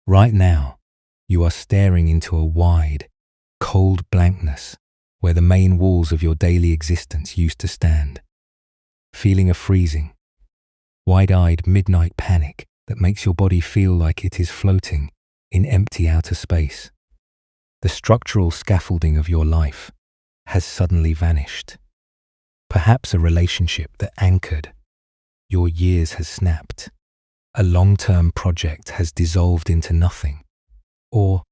Right now, you are staring into a wide, cold blankness where the main walls of your daily existence used to stand, feeling a freezing, wide-eyed midnight panic that makes your body feel like it is floating in empty outer space. The structural scaffolding of your life has suddenly vanished. Perhaps a relationship that anchored your years has snapped. A long-term project has dissolved into nothing. Or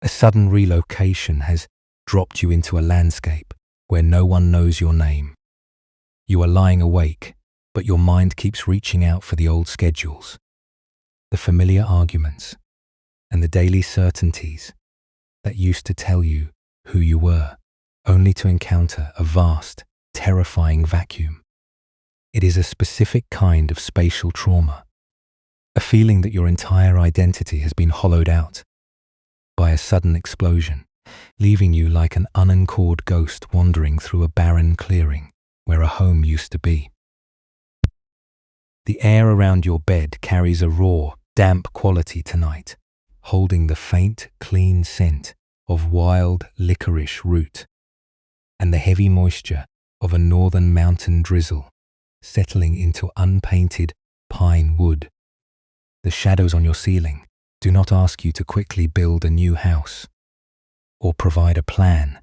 a sudden relocation has dropped you into a landscape where no one knows your name. You are lying awake, but your mind keeps reaching out for the old schedules, the familiar arguments, and the daily certainties that used to tell you who you were, only to encounter a vast, terrifying vacuum. It is a specific kind of spatial trauma, a feeling that your entire identity has been hollowed out by a sudden explosion, leaving you like an unanchored ghost wandering through a barren clearing where a home used to be. The air around your bed carries a raw, damp quality tonight, holding the faint, clean scent of wild licorice root and the heavy moisture of a northern mountain drizzle settling into unpainted pine wood. The shadows on your ceiling do not ask you to quickly build a new house or provide a plan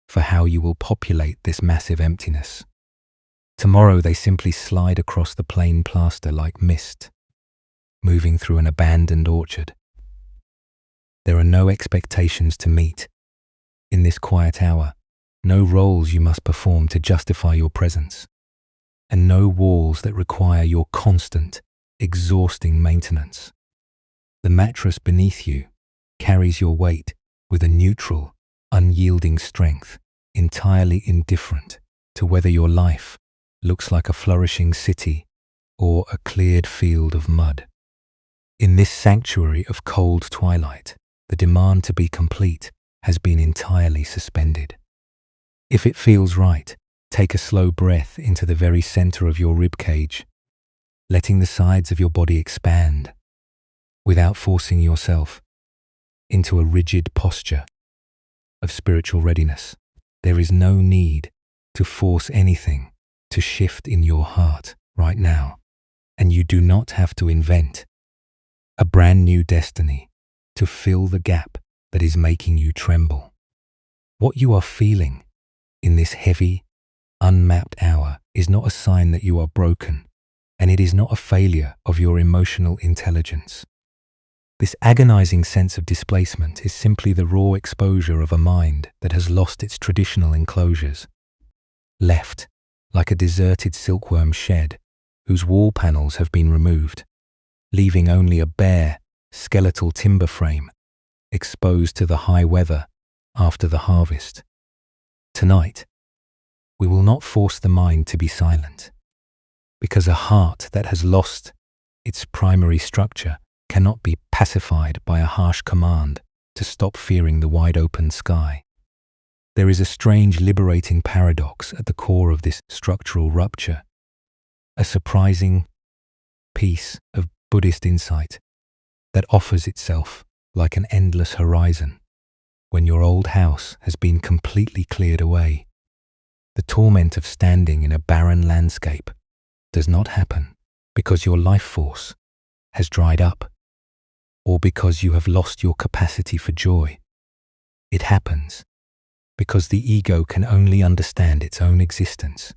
for how you will populate this massive emptiness. Tomorrow they simply slide across the plain plaster like mist, moving through an abandoned orchard. There are no expectations to meet. In this quiet hour, no roles you must perform to justify your presence, and no walls that require your constant, exhausting maintenance. The mattress beneath you carries your weight with a neutral, unyielding strength, entirely indifferent to whether your life looks like a flourishing city or a cleared field of mud. In this sanctuary of cold twilight, the demand to be complete has been entirely suspended. If it feels right, take a slow breath into the very center of your ribcage, letting the sides of your body expand without forcing yourself into a rigid posture of spiritual readiness. There is no need to force anything to shift in your heart right now, and you do not have to invent a brand new destiny to fill the gap that is making you tremble. What you are feeling in this heavy, unmapped hour is not a sign that you are broken, and it is not a failure of your emotional intelligence. This agonizing sense of displacement is simply the raw exposure of a mind that has lost its traditional enclosures, left like a deserted silkworm shed whose wall panels have been removed, leaving only a bare, skeletal timber frame exposed to the high weather after the harvest. Tonight, we will not force the mind to be silent, because a heart that has lost its primary structure cannot be pacified by a harsh command to stop fearing the wide-open sky. There is a strange liberating paradox at the core of this structural rupture, a surprising piece of Buddhist insight that offers itself like an endless horizon when your old house has been completely cleared away. The torment of standing in a barren landscape does not happen because your life force has dried up or because you have lost your capacity for joy. It happens because the ego can only understand its own existence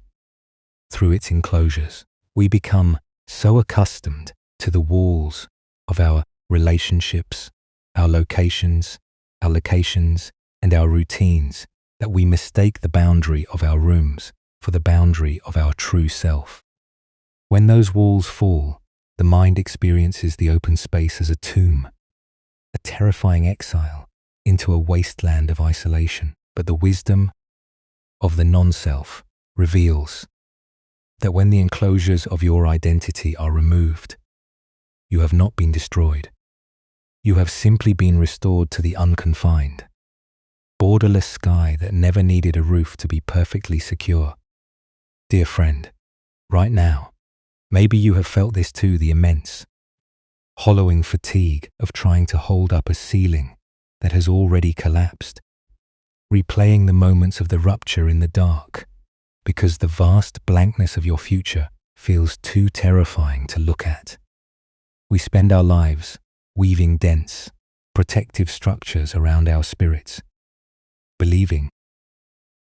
through its enclosures. We become so accustomed to the walls of our relationships, our locations, and our routines that we mistake the boundary of our rooms for the boundary of our true self. When those walls fall, the mind experiences the open space as a tomb, a terrifying exile into a wasteland of isolation. But the wisdom of the non-self reveals that when the enclosures of your identity are removed, you have not been destroyed. You have simply been restored to the unconfined, borderless sky that never needed a roof to be perfectly secure. Dear friend, right now, maybe you have felt this too, the immense, hollowing fatigue of trying to hold up a ceiling that has already collapsed, replaying the moments of the rupture in the dark, because the vast blankness of your future feels too terrifying to look at. We spend our lives weaving dense, protective structures around our spirits, believing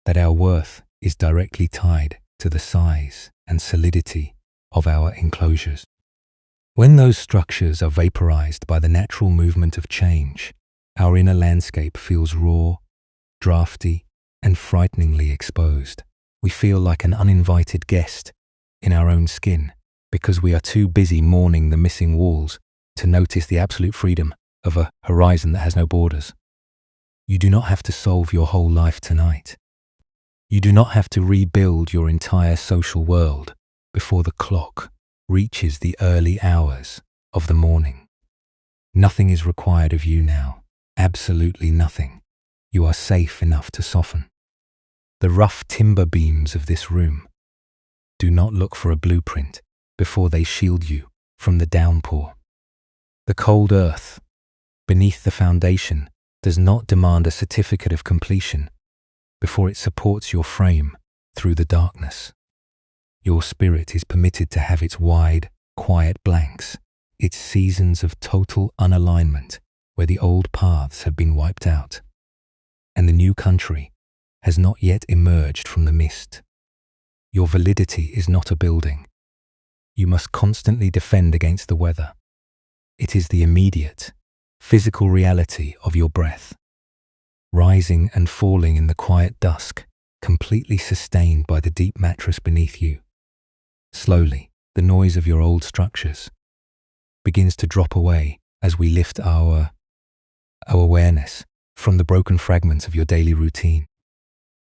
that our worth is directly tied to the size and solidity of our enclosures. When those structures are vaporized by the natural movement of change, our inner landscape feels raw, drafty, and frighteningly exposed. We feel like an uninvited guest in our own skin because we are too busy mourning the missing walls to notice the absolute freedom of a horizon that has no borders. You do not have to solve your whole life tonight. You do not have to rebuild your entire social world before the clock reaches the early hours of the morning. Nothing is required of you now. Absolutely nothing. You are safe enough to soften. The rough timber beams of this room do not look for a blueprint before they shield you from the downpour. The cold earth beneath the foundation does not demand a certificate of completion before it supports your frame through the darkness. Your spirit is permitted to have its wide, quiet blanks, its seasons of total unalignment where the old paths have been wiped out, and the new country has not yet emerged from the mist. Your validity is not a building. You must constantly defend against the weather. It is the immediate, physical reality of your breath, rising and falling in the quiet dusk, completely sustained by the deep mattress beneath you. Slowly, the noise of your old structures begins to drop away as we lift our awareness from the broken fragments of your daily routine.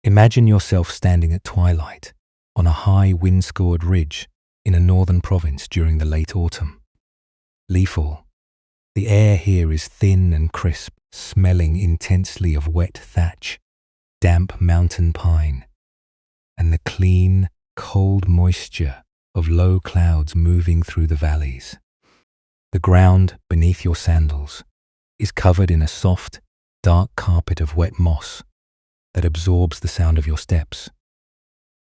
Imagine yourself standing at twilight on a high wind-scored ridge in a northern province during the late autumn. Leafall. The air here is thin and crisp, smelling intensely of wet thatch, damp mountain pine, and the clean, cold moisture of low clouds moving through the valleys. The ground beneath your sandals is covered in a soft, dark carpet of wet moss that absorbs the sound of your steps,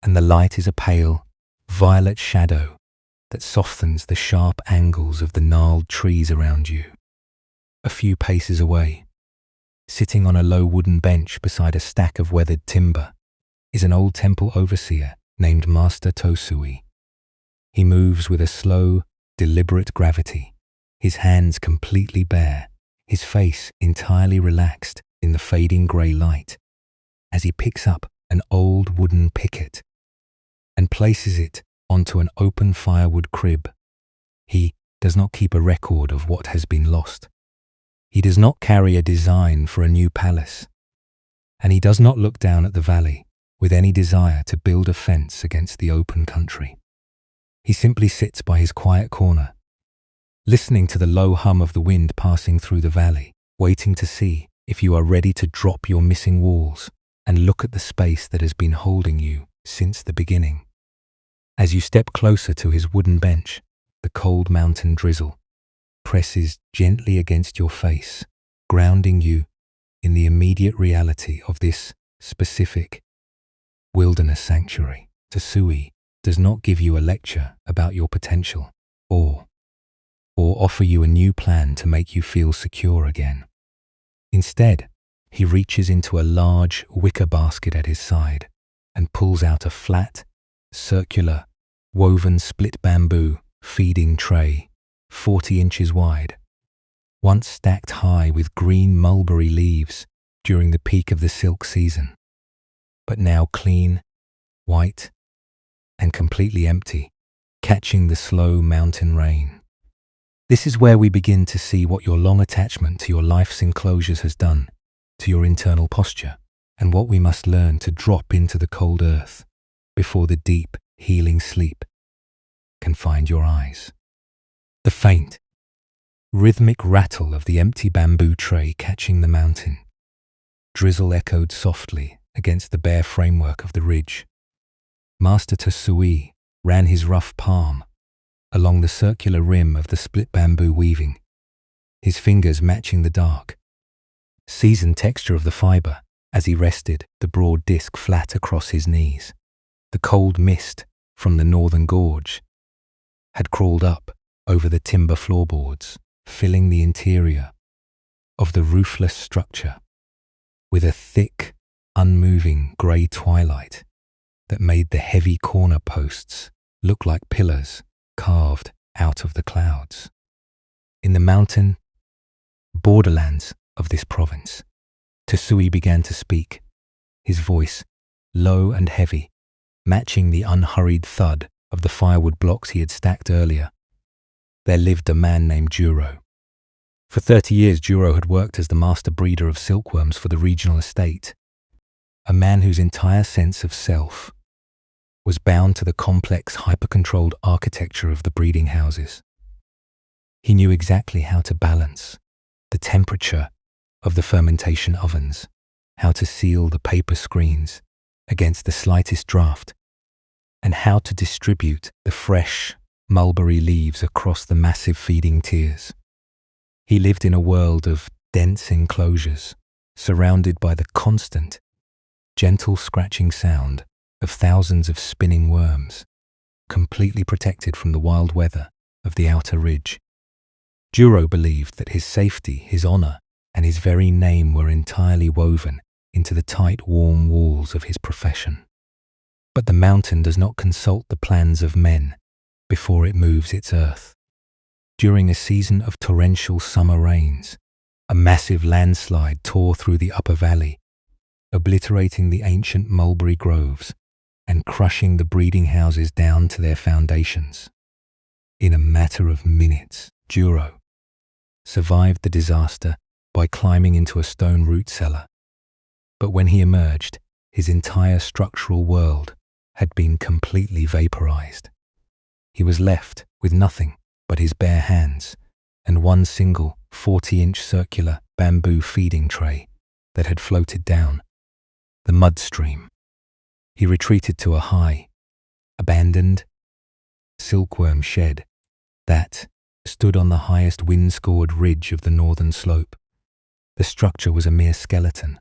and the light is a pale, violet shadow that softens the sharp angles of the gnarled trees around you. A few paces away, sitting on a low wooden bench beside a stack of weathered timber, is an old temple overseer named Master Tosui. He moves with a slow, deliberate gravity, his hands completely bare, his face entirely relaxed in the fading grey light, as he picks up an old wooden picket and places it onto an open firewood crib. He does not keep a record of what has been lost. He does not carry a design for a new palace, and he does not look down at the valley with any desire to build a fence against the open country. He simply sits by his quiet corner, listening to the low hum of the wind passing through the valley, waiting to see if you are ready to drop your missing walls and look at the space that has been holding you since the beginning. As you step closer to his wooden bench, the cold mountain drizzle presses gently against your face, grounding you in the immediate reality of this specific wilderness sanctuary. Tosui does not give you a lecture about your potential or offer you a new plan to make you feel secure again. Instead, he reaches into a large wicker basket at his side and pulls out a flat, circular, woven split bamboo feeding tray, 40 inches wide, once stacked high with green mulberry leaves during the peak of the silk season, but now clean, white, and completely empty, catching the slow mountain rain. This is where we begin to see what your long attachment to your life's enclosures has done to your internal posture, and what we must learn to drop into the cold earth before the deep, healing sleep can find your eyes. The faint, rhythmic rattle of the empty bamboo tray catching the mountain. Drizzle echoed softly against the bare framework of the ridge. Master Tosui ran his rough palm along the circular rim of the split bamboo weaving, his fingers matching the dark, seasoned texture of the fibre as he rested the broad disc flat across his knees. The cold mist from the northern gorge had crawled up over the timber floorboards, filling the interior of the roofless structure with a thick, unmoving grey twilight that made the heavy corner posts look like pillars carved out of the clouds. In the mountain borderlands of this province, Tesui began to speak, his voice low and heavy, matching the unhurried thud of the firewood blocks he had stacked earlier. There lived a man named Juro. For 30 years, Juro had worked as the master breeder of silkworms for the regional estate, a man whose entire sense of self was bound to the complex, hyper-controlled architecture of the breeding houses. He knew exactly how to balance the temperature of the fermentation ovens, how to seal the paper screens against the slightest draft, and how to distribute the fresh mulberry leaves across the massive feeding tiers. He lived in a world of dense enclosures, surrounded by the constant, gentle scratching sound of thousands of spinning worms, completely protected from the wild weather of the outer ridge. Juro believed that his safety, his honor, and his very name were entirely woven into the tight, warm walls of his profession. But the mountain does not consult the plans of men before it moves its earth. During a season of torrential summer rains, a massive landslide tore through the upper valley, obliterating the ancient mulberry groves and crushing the breeding houses down to their foundations. In a matter of minutes, Juro survived the disaster by climbing into a stone root cellar. But when he emerged, his entire structural world had been completely vaporized. He was left with nothing but his bare hands and one single 40-inch circular bamboo feeding tray that had floated down the mud stream. He retreated to a high, abandoned silkworm shed that stood on the highest wind-scored ridge of the northern slope. The structure was a mere skeleton.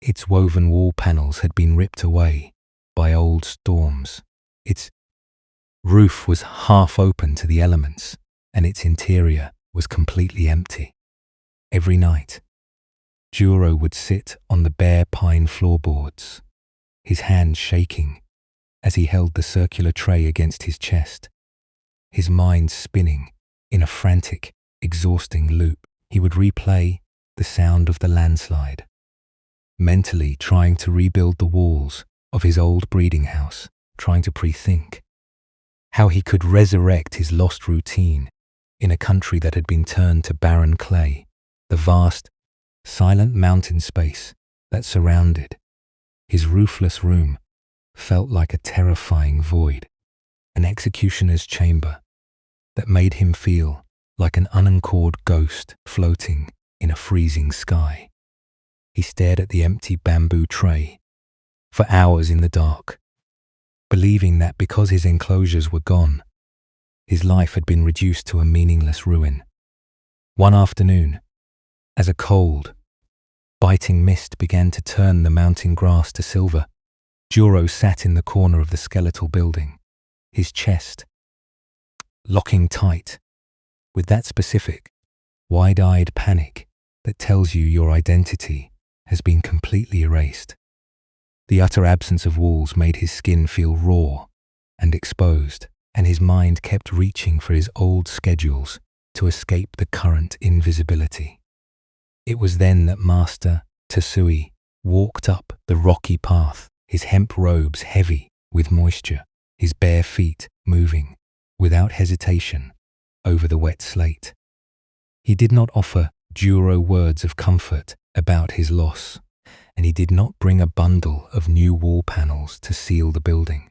Its woven wall panels had been ripped away by old storms. Its roof was half open to the elements, and its interior was completely empty. Every night, Juro would sit on the bare pine floorboards, his hands shaking as he held the circular tray against his chest, his mind spinning in a frantic, exhausting loop. He would replay the sound of the landslide, mentally trying to rebuild the walls of his old breeding house, trying to pre-think how he could resurrect his lost routine in a country that had been turned to barren clay, the vast, silent mountain space that surrounded his roofless room felt like a terrifying void, an executioner's chamber that made him feel like an unanchored ghost floating in a freezing sky. He stared at the empty bamboo tray for hours in the dark, believing that because his enclosures were gone, his life had been reduced to a meaningless ruin. One afternoon, as a cold, biting mist began to turn the mountain grass to silver, Juro sat in the corner of the skeletal building, his chest locking tight with that specific, wide-eyed panic that tells you your identity has been completely erased. The utter absence of walls made his skin feel raw and exposed, and his mind kept reaching for his old schedules to escape the current invisibility. It was then that Master Tesui walked up the rocky path, his hemp robes heavy with moisture, his bare feet moving without hesitation over the wet slate. He did not offer Juro words of comfort about his loss, and he did not bring a bundle of new wall panels to seal the building.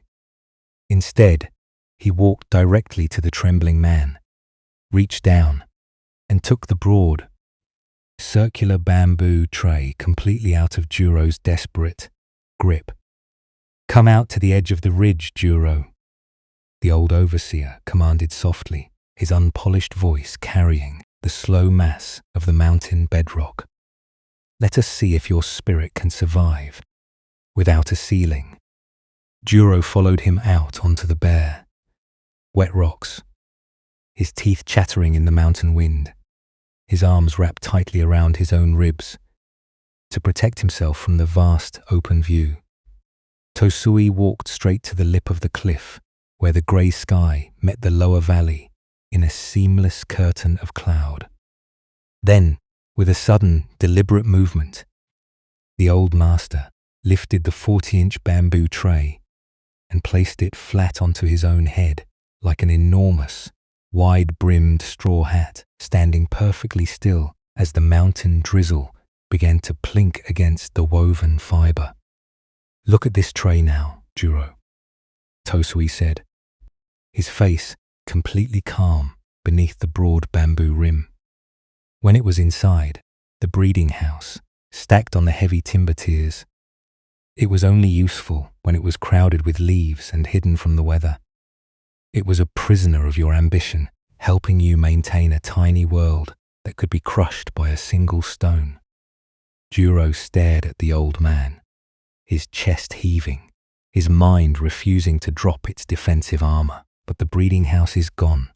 Instead, he walked directly to the trembling man, reached down, and took the broad, circular bamboo tray completely out of Juro's desperate grip. "Come out to the edge of the ridge, Juro," the old overseer commanded softly, his unpolished voice carrying the slow mass of the mountain bedrock. Let us see if your spirit can survive without a ceiling. Juro followed him out onto the bare, wet rocks, his teeth chattering in the mountain wind, his arms wrapped tightly around his own ribs to protect himself from the vast open view. Tosui walked straight to the lip of the cliff where the grey sky met the lower valley in a seamless curtain of cloud. Then, with a sudden, deliberate movement, the old master lifted the 40-inch bamboo tray and placed it flat onto his own head like an enormous, wide-brimmed straw hat, standing perfectly still as the mountain drizzle began to plink against the woven fibre. "Look at this tray now, Juro," Tosui said, his face completely calm beneath the broad bamboo rim. When it was inside the breeding house, stacked on the heavy timber tiers, it was only useful when it was crowded with leaves and hidden from the weather. It was a prisoner of your ambition, helping you maintain a tiny world that could be crushed by a single stone. Juro stared at the old man, his chest heaving, his mind refusing to drop its defensive armor. "But the breeding house is gone,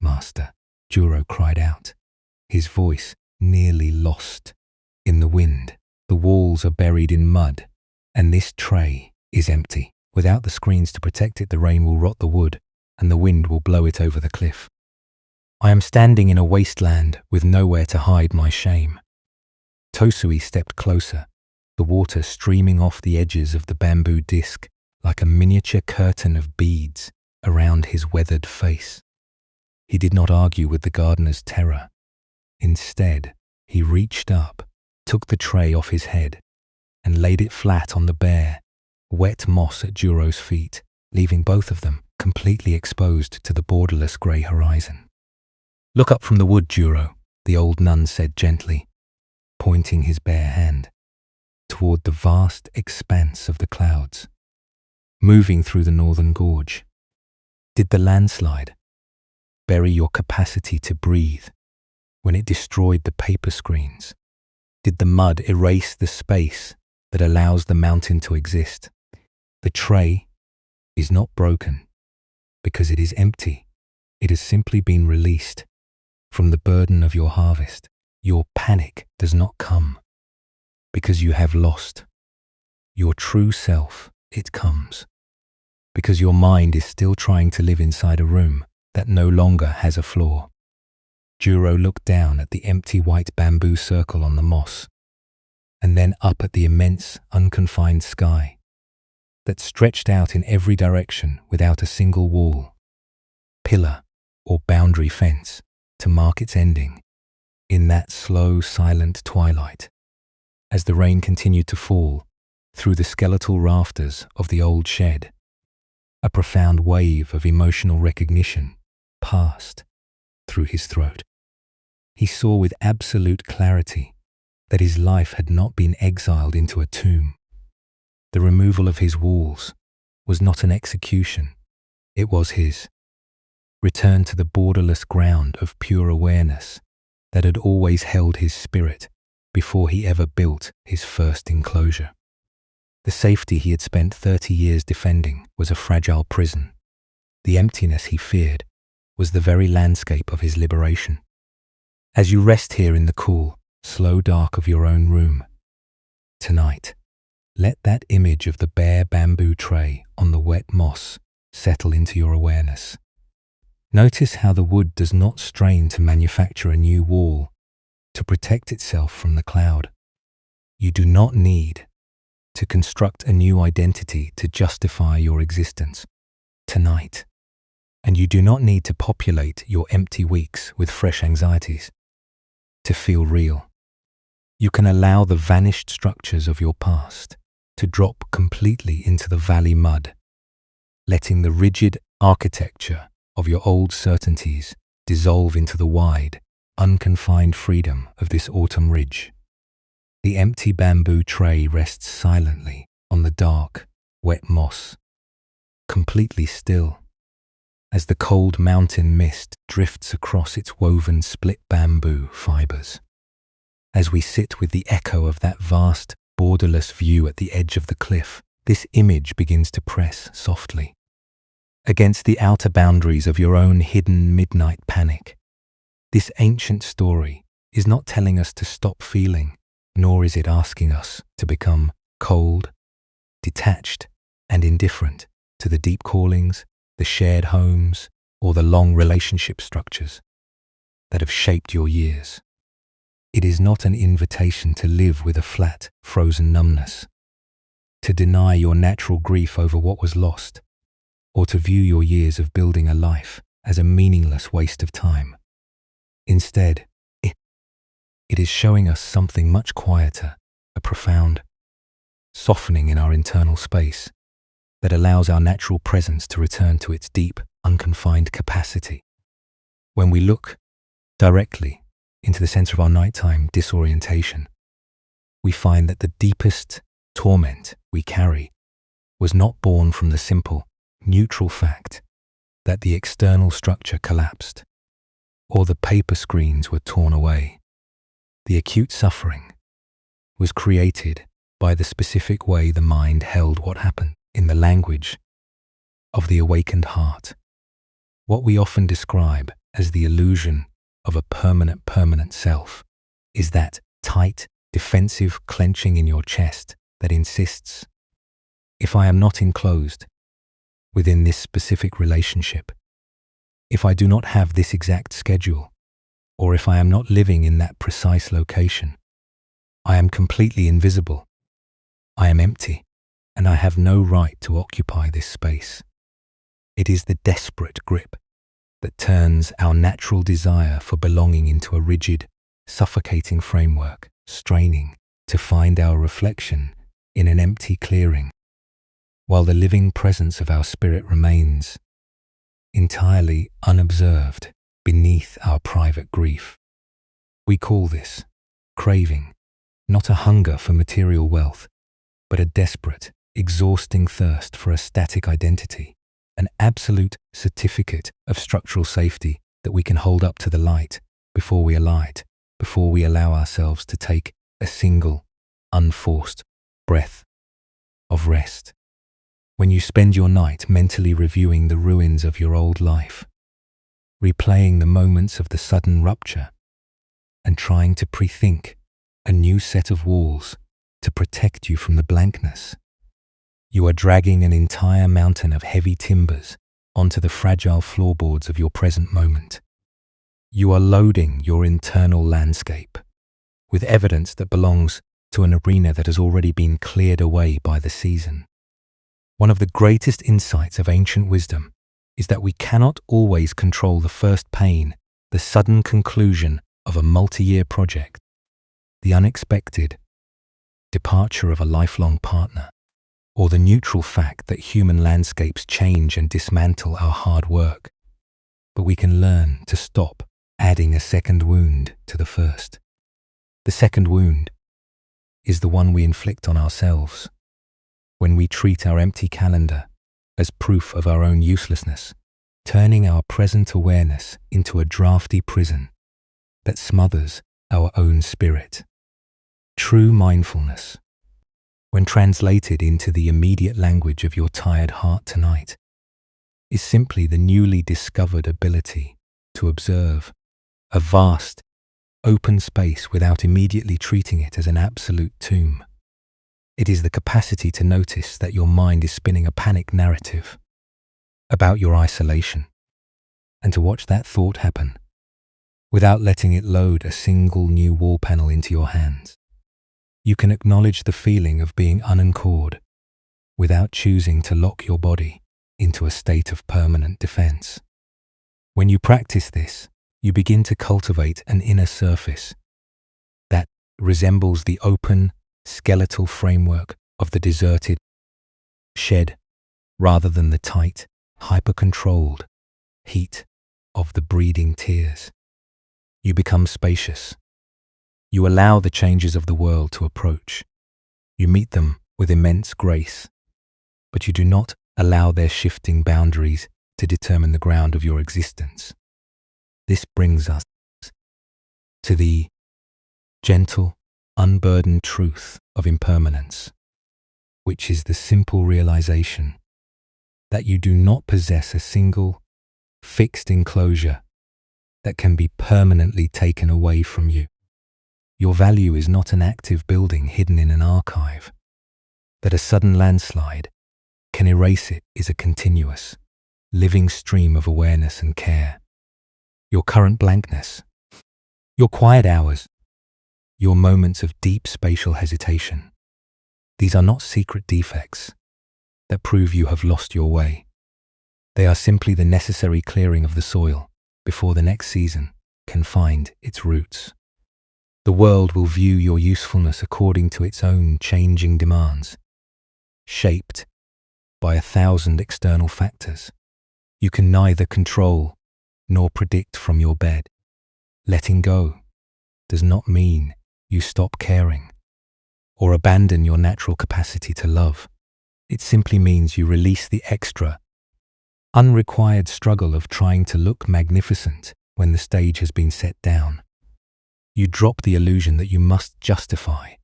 Master," Juro cried out, his voice nearly lost in the wind. "The walls are buried in mud, and this tray is empty. Without the screens to protect it, the rain will rot the wood, and the wind will blow it over the cliff. I am standing in a wasteland with nowhere to hide my shame." Tosui stepped closer, the water streaming off the edges of the bamboo disc like a miniature curtain of beads around his weathered face. He did not argue with the gardener's terror. Instead, he reached up, took the tray off his head, and laid it flat on the bare, wet moss at Juro's feet, leaving both of them completely exposed to the borderless grey horizon. "Look up from the wood, Juro," the old nun said gently, pointing his bare hand toward the vast expanse of the clouds, moving through the northern gorge. "Did the landslide bury your capacity to breathe when it destroyed the paper screens? Did the mud erase the space that allows the mountain to exist? The tray is not broken because it is empty. It has simply been released from the burden of your harvest. Your panic does not come because you have lost your true self. It comes because your mind is still trying to live inside a room that no longer has a floor." Juro looked down at the empty white bamboo circle on the moss, and then up at the immense, unconfined sky that stretched out in every direction without a single wall, pillar, or boundary fence to mark its ending. In that slow, silent twilight, as the rain continued to fall through the skeletal rafters of the old shed, a profound wave of emotional recognition passed through his throat. He saw with absolute clarity that his life had not been exiled into a tomb. The removal of his walls was not an execution. It was his return to the borderless ground of pure awareness that had always held his spirit before he ever built his first enclosure. The safety he had spent 30 years defending was a fragile prison. The emptiness he feared was the very landscape of his liberation. As you rest here in the cool, slow dark of your own room, tonight, let that image of the bare bamboo tray on the wet moss settle into your awareness. Notice how the wood does not strain to manufacture a new wall to protect itself from the cloud. You do not need to construct a new identity to justify your existence tonight. And you do not need to populate your empty weeks with fresh anxieties to feel real. You can allow the vanished structures of your past to drop completely into the valley mud, letting the rigid architecture of your old certainties dissolve into the wide, unconfined freedom of this autumn ridge. The empty bamboo tray rests silently on the dark, wet moss, completely still. as the cold mountain mist drifts across its woven split bamboo fibers. As we sit with the echo of that vast, borderless view at the edge of the cliff, this image begins to press softly against the outer boundaries of your own hidden midnight panic. This ancient story is not telling us to stop feeling, nor is it asking us to become cold, detached, and indifferent to the deep callings, the shared homes, or the long relationship structures that have shaped your years. It is not an invitation to live with a flat, frozen numbness, to deny your natural grief over what was lost, or to view your years of building a life as a meaningless waste of time. Instead, it is showing us something much quieter, a profound softening in our internal space that allows our natural presence to return to its deep, unconfined capacity. When we look directly into the center of our nighttime disorientation, we find that the deepest torment we carry was not born from the simple, neutral fact that the external structure collapsed or the paper screens were torn away. The acute suffering was created by the specific way the mind held what happened in the language of the awakened heart. What we often describe as the illusion of a permanent self is that tight, defensive clenching in your chest that insists, if I am not enclosed within this specific relationship, if I do not have this exact schedule, or if I am not living in that precise location, I am completely invisible. I am empty, and I have no right to occupy this space. It is the desperate grip that turns our natural desire for belonging into a rigid, suffocating framework, straining to find our reflection in an empty clearing, while the living presence of our spirit remains entirely unobserved beneath our private grief. We call this craving, not a hunger for material wealth, but a desperate, exhausting thirst for a static identity, an absolute certificate of structural safety that we can hold up to the light before we alight, before we allow ourselves to take a single, unforced breath of rest. When you spend your night mentally reviewing the ruins of your old life, replaying the moments of the sudden rupture, and trying to pre-think a new set of walls to protect you from the blankness, you are dragging an entire mountain of heavy timbers onto the fragile floorboards of your present moment. You are loading your internal landscape with evidence that belongs to an arena that has already been cleared away by the season. One of the greatest insights of ancient wisdom is that we cannot always control the first pain, the sudden conclusion of a multi-year project, the unexpected departure of a lifelong partner, or the neutral fact that human landscapes change and dismantle our hard work. But we can learn to stop adding a second wound to the first. The second wound is the one we inflict on ourselves when we treat our empty calendar as proof of our own uselessness, turning our present awareness into a drafty prison that smothers our own spirit. True mindfulness, when translated into the immediate language of your tired heart tonight, is simply the newly discovered ability to observe a vast, open space without immediately treating it as an absolute tomb. It is the capacity to notice that your mind is spinning a panic narrative about your isolation, and to watch that thought happen without letting it load a single new wall panel into your hands. You can acknowledge the feeling of being unanchored without choosing to lock your body into a state of permanent defense. When you practice this, you begin to cultivate an inner surface that resembles the open, skeletal framework of the deserted shed rather than the tight, hyper-controlled heat of the breeding tears. You become spacious. You allow the changes of the world to approach. You meet them with immense grace, but you do not allow their shifting boundaries to determine the ground of your existence. This brings us to the gentle, unburdened truth of impermanence, which is the simple realization that you do not possess a single fixed enclosure that can be permanently taken away from you. Your value is not an active building hidden in an archive. That a sudden landslide can erase it is a continuous, living stream of awareness and care. Your current blankness, your quiet hours, your moments of deep spatial hesitation, these are not secret defects that prove you have lost your way. They are simply the necessary clearing of the soil before the next season can find its roots. The world will view your usefulness according to its own changing demands, shaped by 1,000 external factors you can neither control nor predict from your bed. Letting go does not mean you stop caring or abandon your natural capacity to love. It simply means you release the extra, unrequired struggle of trying to look magnificent when the stage has been set down. You drop the illusion that you must justify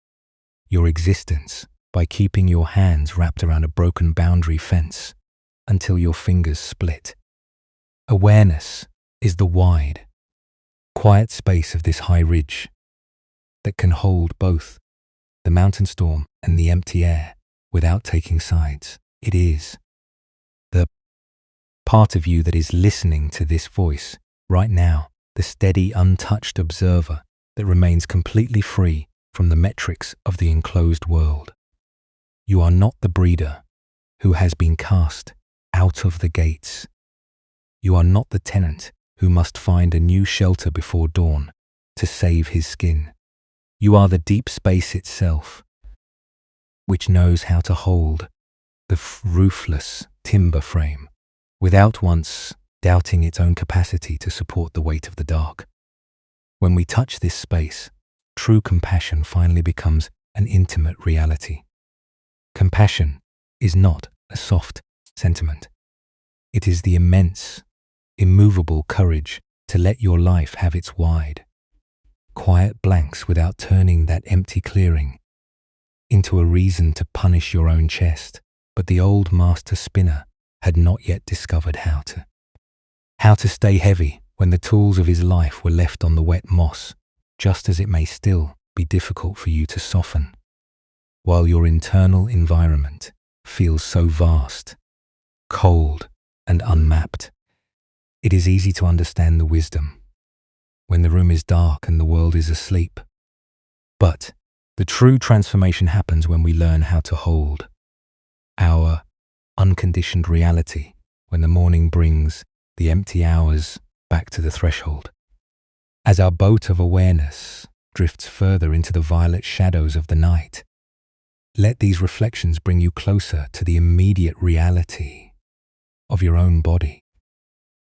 your existence by keeping your hands wrapped around a broken boundary fence until your fingers split. Awareness is the wide, quiet space of this high ridge that can hold both the mountain storm and the empty air without taking sides. It is the part of you that is listening to this voice right now, the steady, untouched observer that remains completely free from the metrics of the enclosed world. You are not the breeder who has been cast out of the gates. You are not the tenant who must find a new shelter before dawn to save his skin. You are the deep space itself, which knows how to hold the roofless timber frame without once doubting its own capacity to support the weight of the dark. When we touch this space, true compassion finally becomes an intimate reality. Compassion is not a soft sentiment. It is the immense, immovable courage to let your life have its wide, quiet blanks without turning that empty clearing into a reason to punish your own chest. But the old master spinner had not yet discovered how to stay heavy when the tools of his life were left on the wet moss, just as it may still be difficult for you to soften, while your internal environment feels so vast, cold, and unmapped. It is easy to understand the wisdom when the room is dark and the world is asleep. But the true transformation happens when we learn how to hold our unconditioned reality when the morning brings the empty hours back to the threshold. As our boat of awareness drifts further into the violet shadows of the night, let these reflections bring you closer to the immediate reality of your own body.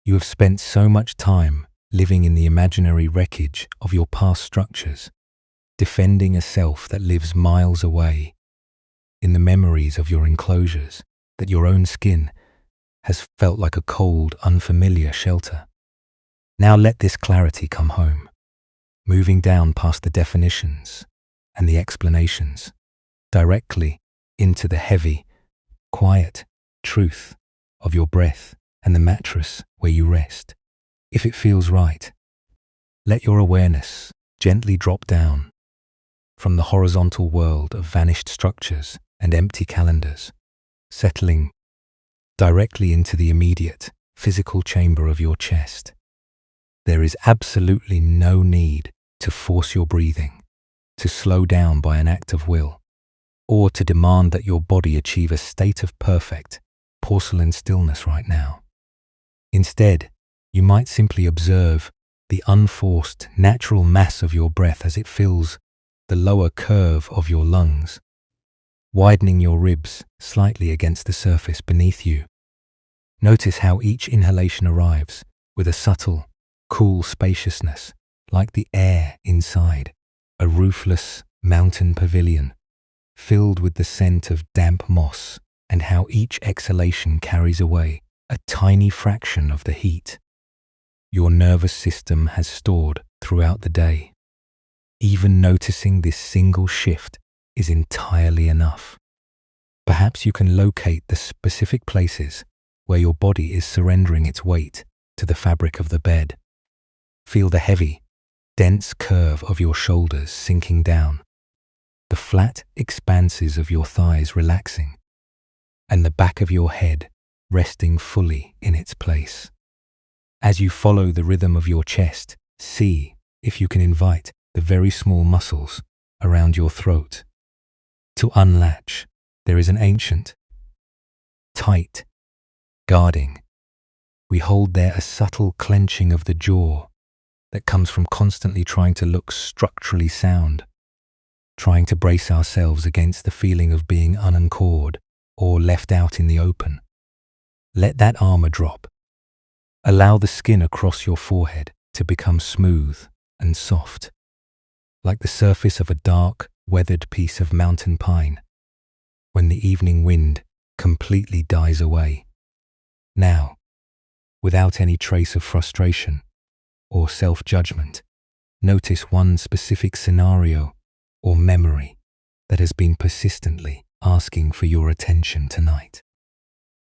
You have spent so much time living in the imaginary wreckage of your past structures, defending a self that lives miles away in the memories of your enclosures, that your own skin has felt like a cold, unfamiliar shelter. Now let this clarity come home, moving down past the definitions and the explanations, directly into the heavy, quiet truth of your breath and the mattress where you rest. If it feels right, let your awareness gently drop down from the horizontal world of vanished structures and empty calendars, settling directly into the immediate physical chamber of your chest. There is absolutely no need to force your breathing, to slow down by an act of will, or to demand that your body achieve a state of perfect porcelain stillness right now. Instead, you might simply observe the unforced, natural mass of your breath as it fills the lower curve of your lungs, widening your ribs slightly against the surface beneath you. Notice how each inhalation arrives with a subtle, cool spaciousness, like the air inside a roofless mountain pavilion, filled with the scent of damp moss, and how each exhalation carries away a tiny fraction of the heat your nervous system has stored throughout the day. Even noticing this single shift is entirely enough. Perhaps you can locate the specific places where your body is surrendering its weight to the fabric of the bed. Feel the heavy, dense curve of your shoulders sinking down, the flat expanses of your thighs relaxing, and the back of your head resting fully in its place. As you follow the rhythm of your chest, see if you can invite the very small muscles around your throat to unlatch. There is an ancient, tight guarding. We hold there a subtle clenching of the jaw that comes from constantly trying to look structurally sound, trying to brace ourselves against the feeling of being unanchored or left out in the open. Let that armor drop. Allow the skin across your forehead to become smooth and soft, like the surface of a dark, weathered piece of mountain pine when the evening wind completely dies away. Now, without any trace of frustration or self-judgment, notice one specific scenario or memory that has been persistently asking for your attention tonight.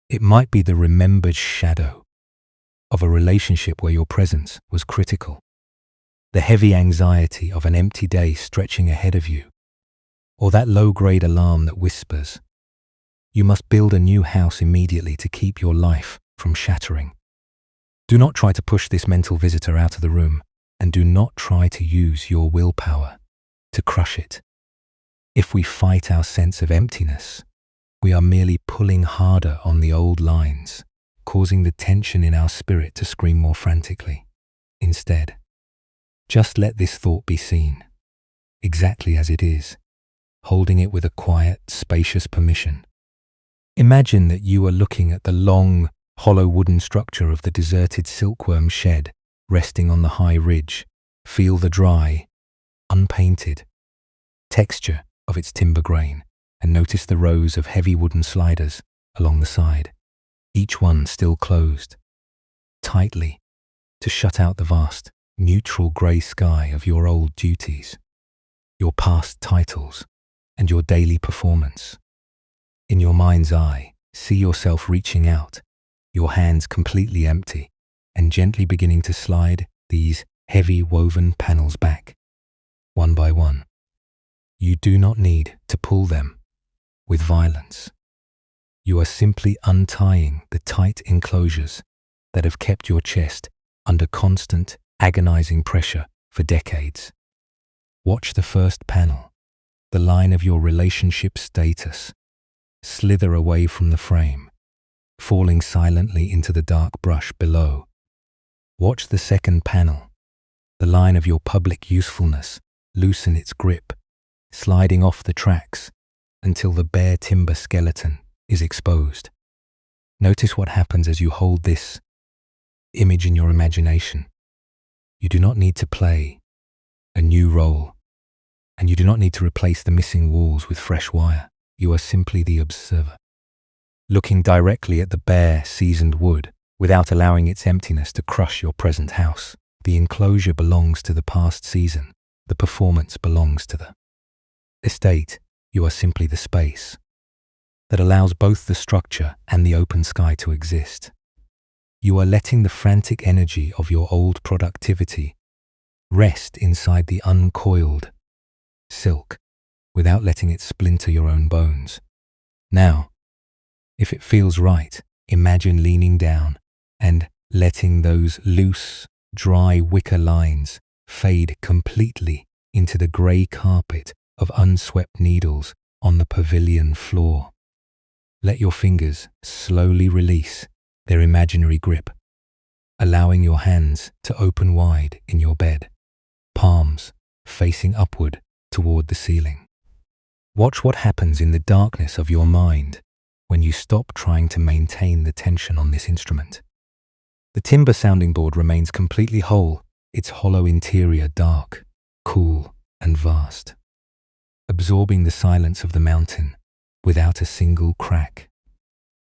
It might be the remembered shadow of a relationship where your presence was critical, the heavy anxiety of an empty day stretching ahead of you, or that low-grade alarm that whispers, "You must build a new house immediately to keep your life from shattering." Do not try to push this mental visitor out of the room, and do not try to use your willpower to crush it. If we fight our sense of emptiness, we are merely pulling harder on the old lines, causing the tension in our spirit to scream more frantically. Instead, just let this thought be seen, exactly as it is, holding it with a quiet, spacious permission. Imagine that you are looking at the long, hollow wooden structure of the deserted silkworm shed resting on the high ridge. Feel the dry, unpainted texture of its timber grain, and notice the rows of heavy wooden sliders along the side, each one still closed tightly to shut out the vast, neutral grey sky of your old duties, your past titles, and your daily performance. In your mind's eye, see yourself reaching out, your hands completely empty, and gently beginning to slide these heavy woven panels back, one by one. You do not need to pull them with violence. You are simply untying the tight enclosures that have kept your chest under constant, agonizing pressure for decades. Watch the first panel, the line of your relationship status, slither away from the frame, falling silently into the dark brush below. Watch the second panel, the line of your public usefulness, loosen its grip, sliding off the tracks until the bare timber skeleton is exposed. Notice what happens as you hold this image in your imagination. You do not need to play a new role, and you do not need to replace the missing walls with fresh wire. You are simply the observer, looking directly at the bare, seasoned wood without allowing its emptiness to crush your present house. The enclosure belongs to the past season. The performance belongs to the estate. You are simply the space that allows both the structure and the open sky to exist. You are letting the frantic energy of your old productivity rest inside the uncoiled silk without letting it splinter your own bones. Now, if it feels right, imagine leaning down and letting those loose, dry wicker lines fade completely into the grey carpet of unswept needles on the pavilion floor. Let your fingers slowly release their imaginary grip, allowing your hands to open wide in your bed, palms facing upward toward the ceiling. Watch what happens in the darkness of your mind when you stop trying to maintain the tension on this instrument. The timber sounding board remains completely whole, its hollow interior dark, cool, and vast, absorbing the silence of the mountain without a single crack.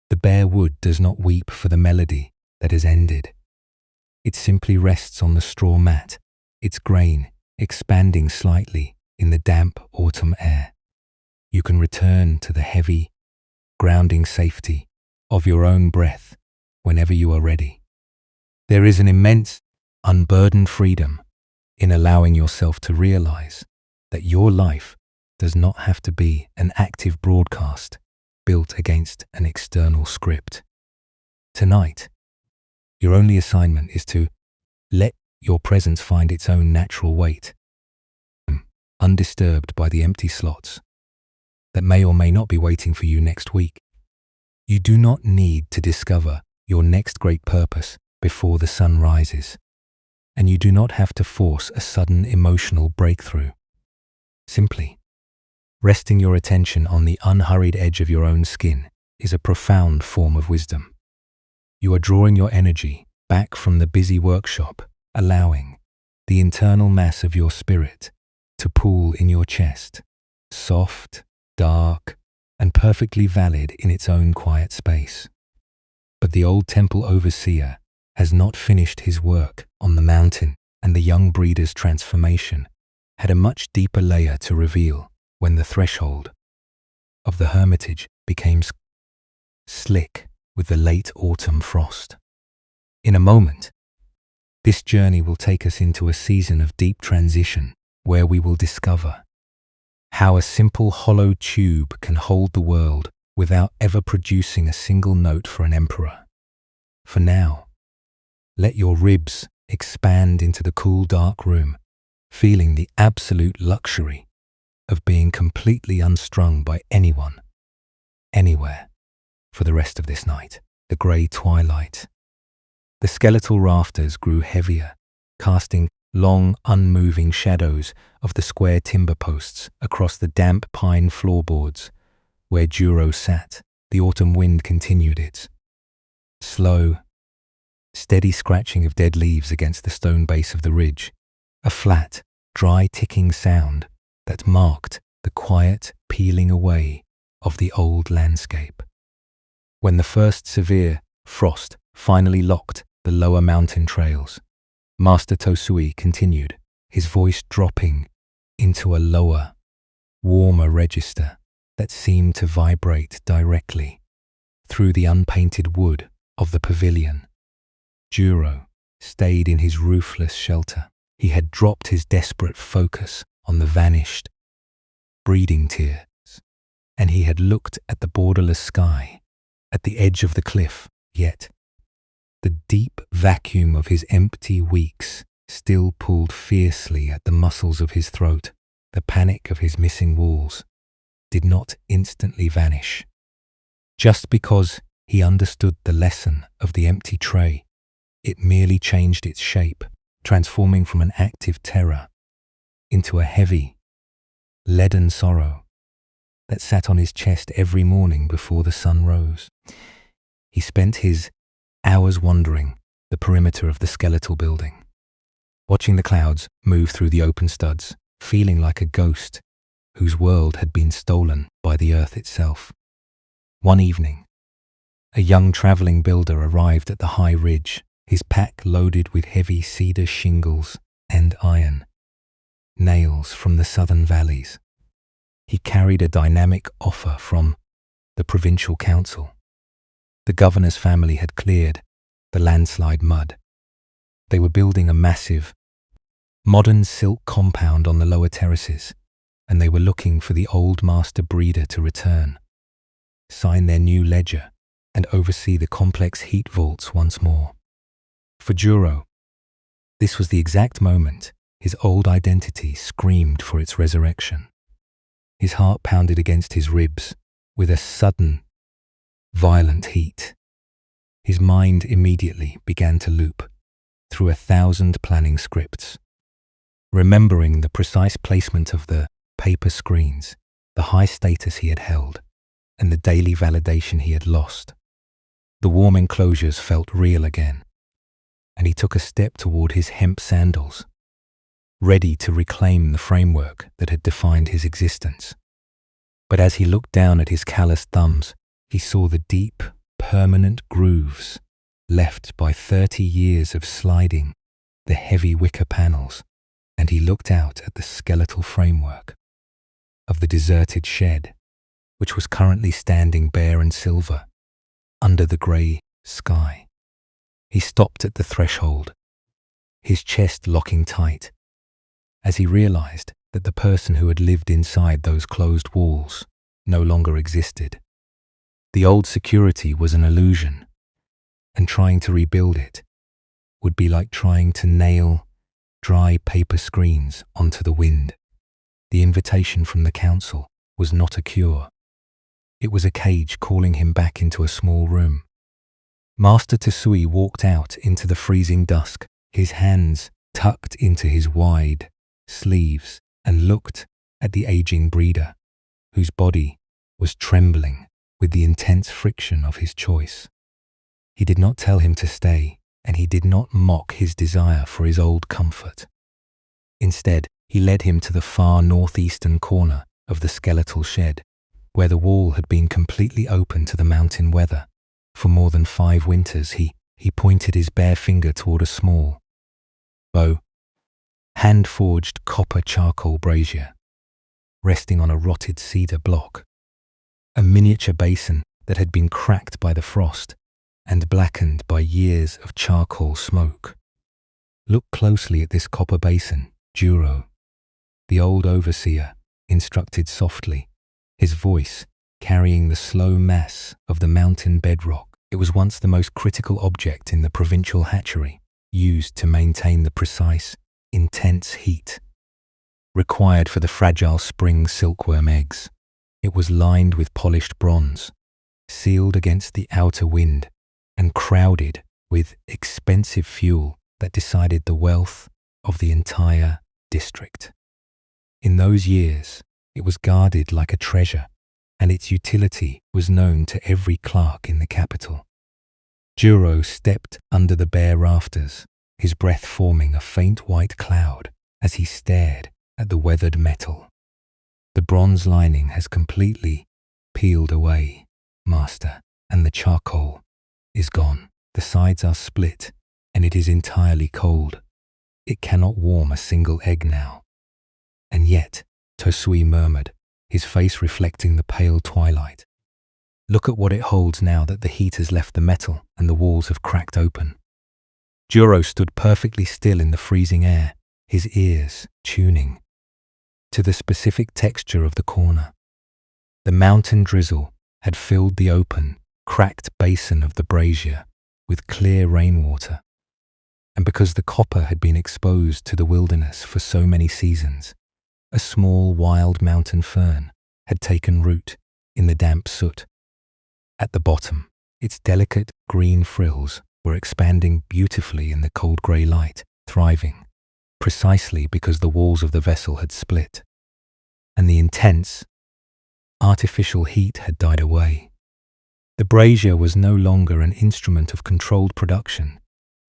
The bare wood does not weep for the melody that has ended. It simply rests on the straw mat, its grain expanding slightly in the damp autumn air. You can return to the heavy, grounding safety of your own breath whenever you are ready. There is an immense, unburdened freedom in allowing yourself to realize that your life does not have to be an active broadcast built against an external script. Tonight, your only assignment is to let your presence find its own natural weight, undisturbed by the empty slots that may or may not be waiting for you next week. You do not need to discover your next great purpose before the sun rises, and you do not have to force a sudden emotional breakthrough. Simply, resting your attention on the unhurried edge of your own skin is a profound form of wisdom. You are drawing your energy back from the busy workshop, allowing the internal mass of your spirit to pool in your chest, soft, dark, and perfectly valid in its own quiet space. But the old temple overseer has not finished his work on the mountain, and the young breeder's transformation had a much deeper layer to reveal when the threshold of the hermitage became slick with the late autumn frost. In a moment, this journey will take us into a season of deep transition where we will discover how a simple hollow tube can hold the world without ever producing a single note for an emperor. For now, let your ribs expand into the cool, dark room, feeling the absolute luxury of being completely unstrung by anyone, anywhere, for the rest of this night. The grey twilight. The skeletal rafters grew heavier, casting long, unmoving shadows of the square timber posts across the damp pine floorboards. Where Juro sat, the autumn wind continued its slow, steady scratching of dead leaves against the stone base of the ridge, a flat, dry ticking sound that marked the quiet peeling away of the old landscape. When the first severe frost finally locked the lower mountain trails, Master Tosui continued, his voice dropping into a lower, warmer register that seemed to vibrate directly through the unpainted wood of the pavilion. Juro stayed in his roofless shelter. He had dropped his desperate focus on the vanished breeding tiers, and he had looked at the borderless sky at the edge of the cliff. Yet the deep vacuum of his empty weeks still pulled fiercely at the muscles of his throat. The panic of his missing walls did not instantly vanish. Just because he understood the lesson of the empty tray, it merely changed its shape, transforming from an active terror into a heavy, leaden sorrow that sat on his chest every morning before the sun rose. He spent his hours wandering the perimeter of the skeletal building, watching the clouds move through the open studs, feeling like a ghost whose world had been stolen by the earth itself. One evening, a young travelling builder arrived at the high ridge, his pack loaded with heavy cedar shingles and iron nails from the southern valleys. He carried a dynamic offer from the provincial council. The governor's family had cleared the landslide mud. They were building a massive, modern silk compound on the lower terraces, and they were looking for the old master breeder to return, sign their new ledger, and oversee the complex heat vaults once more. For Juro, this was the exact moment his old identity screamed for its resurrection. His heart pounded against his ribs with a sudden, violent heat. His mind immediately began to loop through 1,000 planning scripts, remembering the precise placement of the paper screens, the high status he had held, and the daily validation he had lost. The warm enclosures felt real again, and he took a step toward his hemp sandals, ready to reclaim the framework that had defined his existence. But as he looked down at his calloused thumbs, he saw the deep, permanent grooves left by 30 years of sliding the heavy wicker panels, and he looked out at the skeletal framework of the deserted shed, which was currently standing bare and silver under the grey sky. He stopped at the threshold, his chest locking tight, as he realized that the person who had lived inside those closed walls no longer existed. The old security was an illusion, and trying to rebuild it would be like trying to nail dry paper screens onto the wind. The invitation from the council was not a cure. It was a cage calling him back into a small room. Master Tesui walked out into the freezing dusk, his hands tucked into his wide sleeves, and looked at the aging breeder, whose body was trembling with the intense friction of his choice. He did not tell him to stay, and he did not mock his desire for his old comfort. Instead, he led him to the far northeastern corner of the skeletal shed, where the wall had been completely open to the mountain weather. For more than 5 winters, he pointed his bare finger toward a small, low, hand-forged copper charcoal brazier, resting on a rotted cedar block, a miniature basin that had been cracked by the frost and blackened by years of charcoal smoke. Look closely at this copper basin, Juro, the old overseer instructed softly, his voice carrying the slow mass of the mountain bedrock. It was once the most critical object in the provincial hatchery, used to maintain the precise, intense heat required for the fragile spring silkworm eggs. It was lined with polished bronze, sealed against the outer wind, and crowded with expensive fuel that decided the wealth of the entire district. In those years, it was guarded like a treasure, and its utility was known to every clerk in the capital. Juro stepped under the bare rafters, his breath forming a faint white cloud as he stared at the weathered metal. The bronze lining has completely peeled away, Master, and the charcoal is gone. The sides are split, and it is entirely cold. It cannot warm a single egg now. And yet, Tosui murmured, his face reflecting the pale twilight. Look at what it holds now that the heat has left the metal and the walls have cracked open. Juro stood perfectly still in the freezing air, his ears tuning to the specific texture of the corner. The mountain drizzle had filled the open, cracked basin of the brazier with clear rainwater, and because the copper had been exposed to the wilderness for so many seasons, a small wild mountain fern had taken root in the damp soot. At the bottom, its delicate green frills were expanding beautifully in the cold grey light, thriving, precisely because the walls of the vessel had split, and the intense, artificial heat had died away. The brazier was no longer an instrument of controlled production.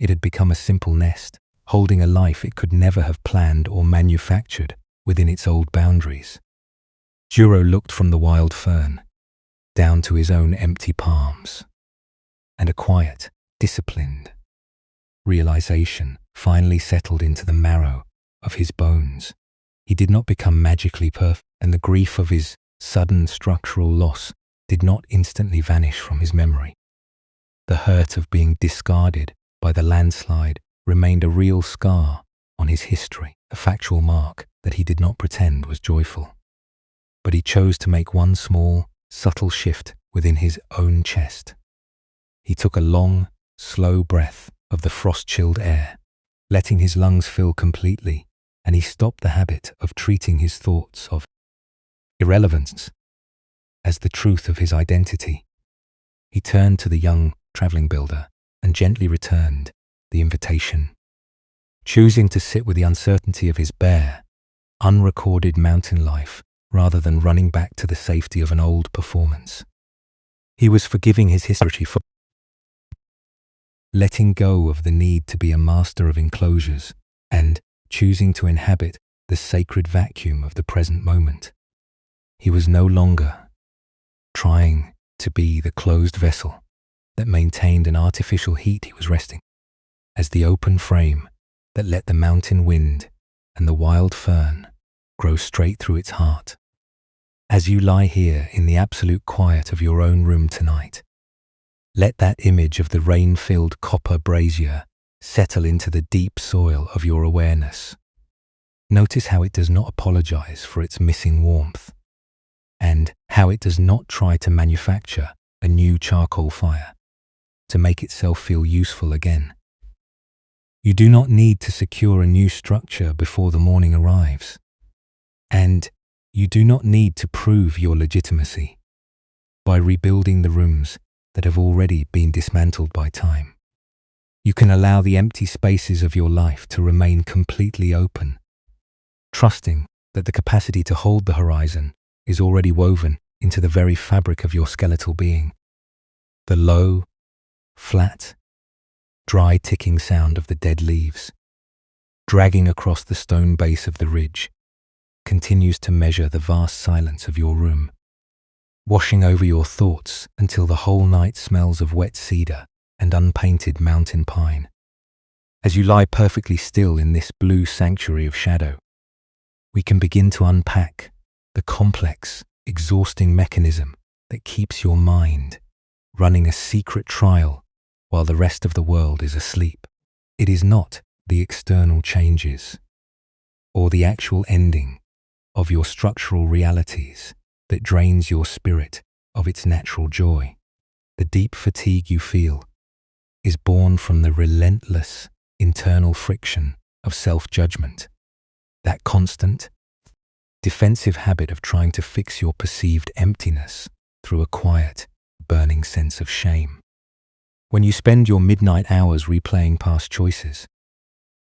It had become a simple nest, holding a life it could never have planned or manufactured within its old boundaries. Juro looked from the wild fern down to his own empty palms, and a quiet, disciplined realization finally settled into the marrow of his bones. He did not become magically perfect, and the grief of his sudden structural loss did not instantly vanish from his memory. The hurt of being discarded by the landslide remained a real scar on his history, a factual mark that he did not pretend was joyful. But he chose to make one small, subtle shift within his own chest. He took a long, slow breath of the frost-chilled air, letting his lungs fill completely, and he stopped the habit of treating his thoughts of irrelevance as the truth of his identity. He turned to the young traveling builder and gently returned the invitation, choosing to sit with the uncertainty of his bare, unrecorded mountain life rather than running back to the safety of an old performance. He was forgiving his history for letting go of the need to be a master of enclosures and choosing to inhabit the sacred vacuum of the present moment. He was no longer trying to be the closed vessel. that maintained an artificial heat he was resting, as the open frame that let the mountain wind and the wild fern grow straight through its heart. As you lie here in the absolute quiet of your own room tonight, let that image of the rain-filled copper brazier settle into the deep soil of your awareness. Notice how it does not apologize for its missing warmth, and how it does not try to manufacture a new charcoal fire to make itself feel useful again. You do not need to secure a new structure before the morning arrives, and you do not need to prove your legitimacy by rebuilding the rooms that have already been dismantled by time. You can allow the empty spaces of your life to remain completely open, trusting that the capacity to hold the horizon is already woven into the very fabric of your skeletal being. The low, flat, dry ticking sound of the dead leaves, dragging across the stone base of the ridge, continues to measure the vast silence of your room, washing over your thoughts until the whole night smells of wet cedar and unpainted mountain pine. As you lie perfectly still in this blue sanctuary of shadow, we can begin to unpack the complex, exhausting mechanism that keeps your mind running a secret trial while the rest of the world is asleep. It is not the external changes or the actual ending of your structural realities that drains your spirit of its natural joy. The deep fatigue you feel is born from the relentless internal friction of self-judgment, that constant, defensive habit of trying to fix your perceived emptiness through a quiet, burning sense of shame. When you spend your midnight hours replaying past choices,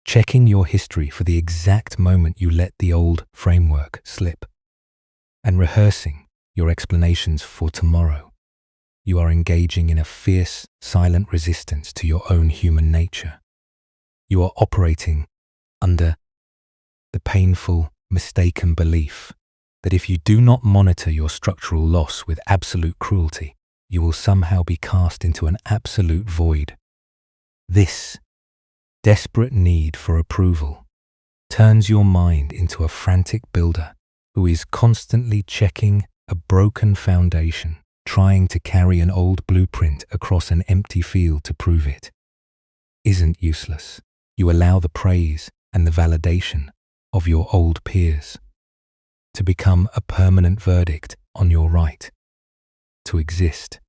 checking your history for the exact moment you let the old framework slip, and rehearsing your explanations for tomorrow, you are engaging in a fierce, silent resistance to your own human nature. You are operating under the painful, mistaken belief that if you do not monitor your structural loss with absolute cruelty, you will somehow be cast into an absolute void. This desperate need for approval turns your mind into a frantic builder who is constantly checking a broken foundation, trying to carry an old blueprint across an empty field to prove it isn't useless. You allow the praise and the validation of your old peers to become a permanent verdict on your right to exist,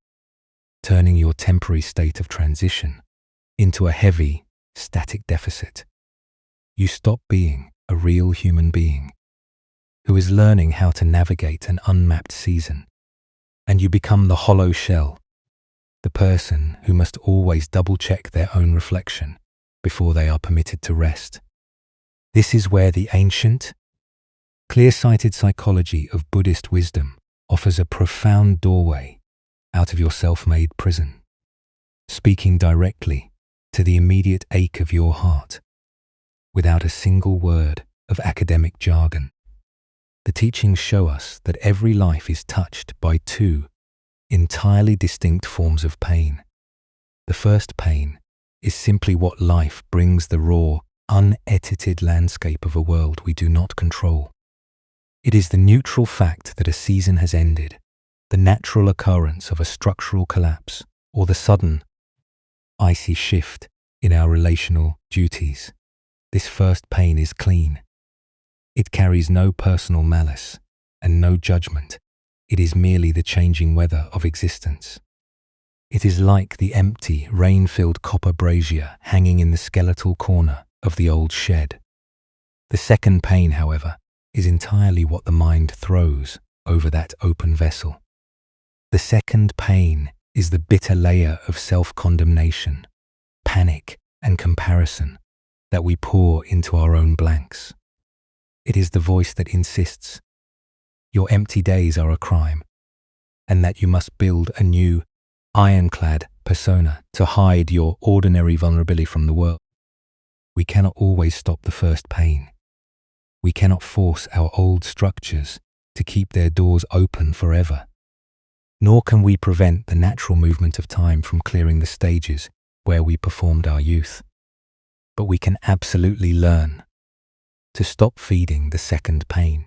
turning your temporary state of transition into a heavy, static deficit. You stop being a real human being who is learning how to navigate an unmapped season, and you become the hollow shell, the person who must always double-check their own reflection before they are permitted to rest. This is where the ancient, clear-sighted psychology of Buddhist wisdom offers a profound doorway out of your self-made prison, speaking directly to the immediate ache of your heart, without a single word of academic jargon. The teachings show us that every life is touched by two entirely distinct forms of pain. The first pain is simply what life brings, the raw, unedited landscape of a world we do not control. It is the neutral fact that a season has ended, the natural occurrence of a structural collapse, or the sudden, icy shift in our relational duties. This first pain is clean. It carries no personal malice and no judgment. It is merely the changing weather of existence. It is like the empty, rain-filled copper brazier hanging in the skeletal corner of the old shed. The second pain, however, is entirely what the mind throws over that open vessel. The second pain is the bitter layer of self-condemnation, panic, and comparison that we pour into our own blanks. It is the voice that insists your empty days are a crime, and that you must build a new, ironclad persona to hide your ordinary vulnerability from the world. We cannot always stop the first pain. We cannot force our old structures to keep their doors open forever. nor can we prevent the natural movement of time from clearing the stages where we performed our youth. But we can absolutely learn to stop feeding the second pain.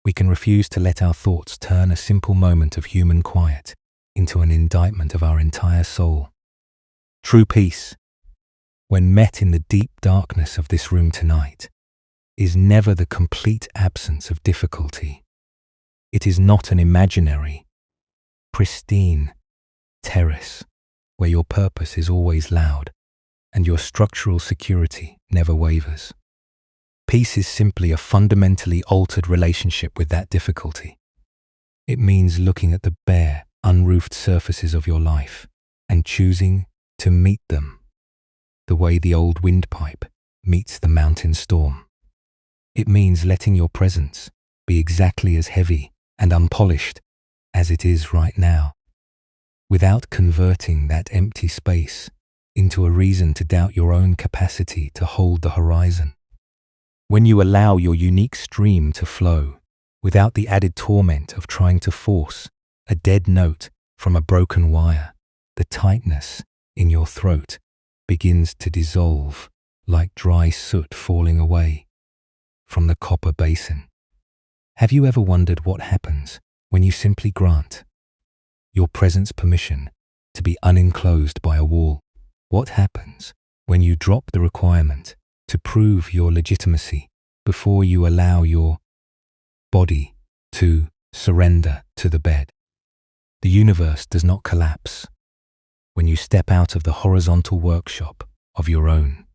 We can refuse to let our thoughts turn a simple moment of human quiet into an indictment of our entire soul. True peace, when met in the deep darkness of this room tonight, is never the complete absence of difficulty. It is not an imaginary, pristine terrace where your purpose is always loud and your structural security never wavers. Peace is simply a fundamentally altered relationship with that difficulty. It means looking at the bare, unroofed surfaces of your life and choosing to meet them the way the old windpipe meets the mountain storm. It means letting your presence be exactly as heavy and unpolished as it is right now, without converting that empty space into a reason to doubt your own capacity to hold the horizon. When you allow your unique stream to flow without the added torment of trying to force a dead note from a broken wire, the tightness in your throat begins to dissolve like dry soot falling away from the copper basin. Have you ever wondered what happens when you simply grant your presence permission to be unenclosed by a wall? What happens when you drop the requirement to prove your legitimacy before you allow your body to surrender to the bed? The universe does not collapse when you step out of the horizontal workshop of your own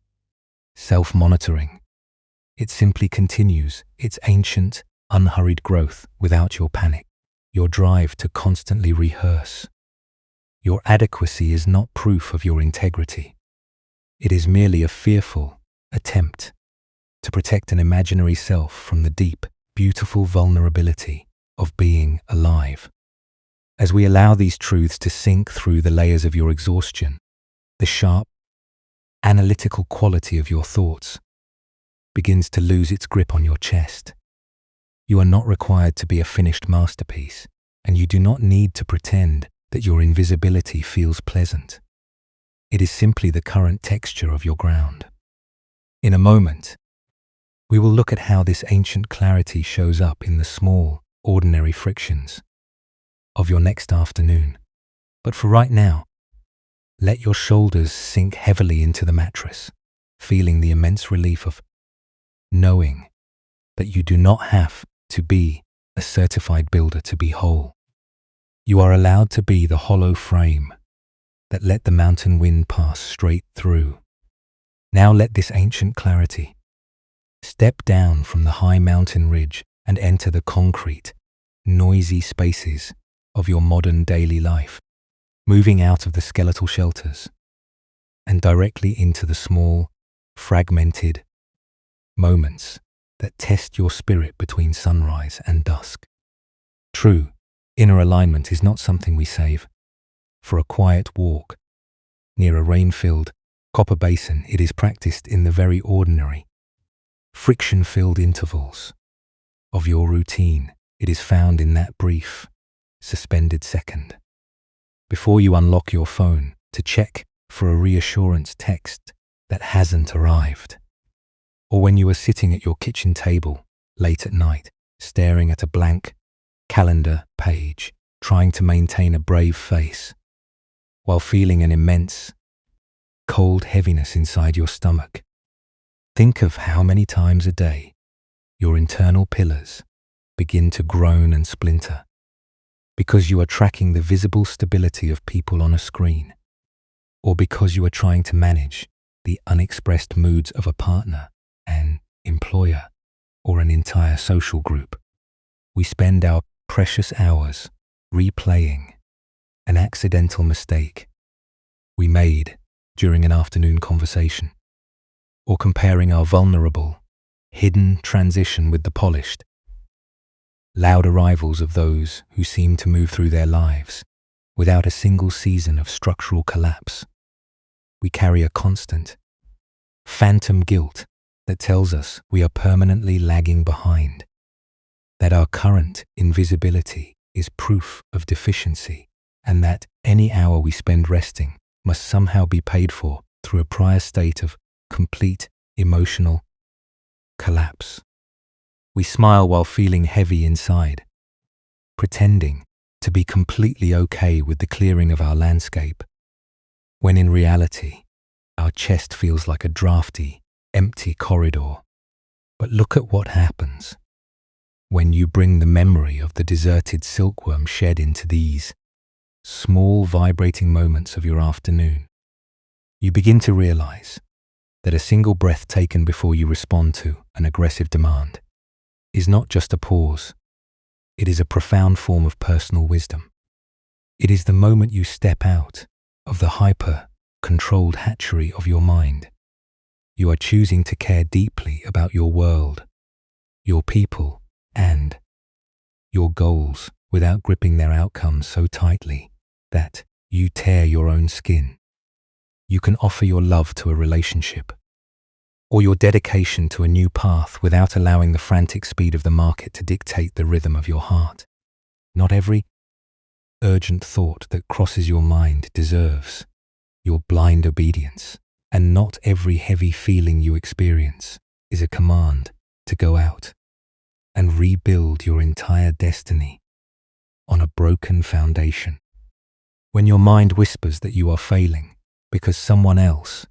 self-monitoring. It simply continues its ancient, unhurried growth without your panic, your drive to constantly rehearse. Your adequacy is not proof of your integrity. It is merely a fearful attempt to protect an imaginary self from the deep, beautiful vulnerability of being alive. As we allow these truths to sink through the layers of your exhaustion, the sharp, analytical quality of your thoughts begins to lose its grip on your chest. You are not required to be a finished masterpiece, and you do not need to pretend that your invisibility feels pleasant. It is simply the current texture of your ground. In a moment, we will look at how this ancient clarity shows up in the small, ordinary frictions of your next afternoon. But for right now, let your shoulders sink heavily into the mattress, feeling the immense relief of knowing that you do not have to be a certified builder to be whole. You are allowed to be the hollow frame that let the mountain wind pass straight through. Now let this ancient clarity step down from the high mountain ridge and enter the concrete, noisy spaces of your modern daily life, moving out of the skeletal shelters and directly into the small, fragmented moments that test your spirit between sunrise and dusk. True, inner alignment is not something we save for a quiet walk near a rain-filled copper basin. It is practiced in the very ordinary, friction-filled intervals of your routine. It is found in that brief, suspended second before you unlock your phone to check for a reassurance text that hasn't arrived, or when you are sitting at your kitchen table late at night, staring at a blank calendar page, trying to maintain a brave face while feeling an immense, cold heaviness inside your stomach. Think of how many times a day your internal pillars begin to groan and splinter because you are tracking the visible stability of people on a screen, or because you are trying to manage the unexpressed moods of a partner, an employer, or an entire social group. We spend our precious hours replaying an accidental mistake we made during an afternoon conversation, or comparing our vulnerable, hidden transition with the polished, loud arrivals of those who seem to move through their lives without a single season of structural collapse. We carry a constant, phantom guilt that tells us we are permanently lagging behind, that our current invisibility is proof of deficiency, and that any hour we spend resting must somehow be paid for through a prior state of complete emotional collapse. We smile while feeling heavy inside, pretending to be completely okay with the clearing of our landscape, when in reality, our chest feels like a drafty, empty corridor. But look at what happens when you bring the memory of the deserted silkworm shed into these small vibrating moments of your afternoon. You begin to realize that a single breath taken before you respond to an aggressive demand is not just a pause. It is a profound form of personal wisdom. It is the moment you step out of the hyper-controlled hatchery of your mind. You are choosing to care deeply about your world, your people, and your goals without gripping their outcomes so tightly that you tear your own skin. You can offer your love to a relationship or your dedication to a new path without allowing the frantic speed of the market to dictate the rhythm of your heart. Not every urgent thought that crosses your mind deserves your blind obedience, and not every heavy feeling you experience is a command to go out and rebuild your entire destiny on a broken foundation. When your mind whispers that you are failing because someone else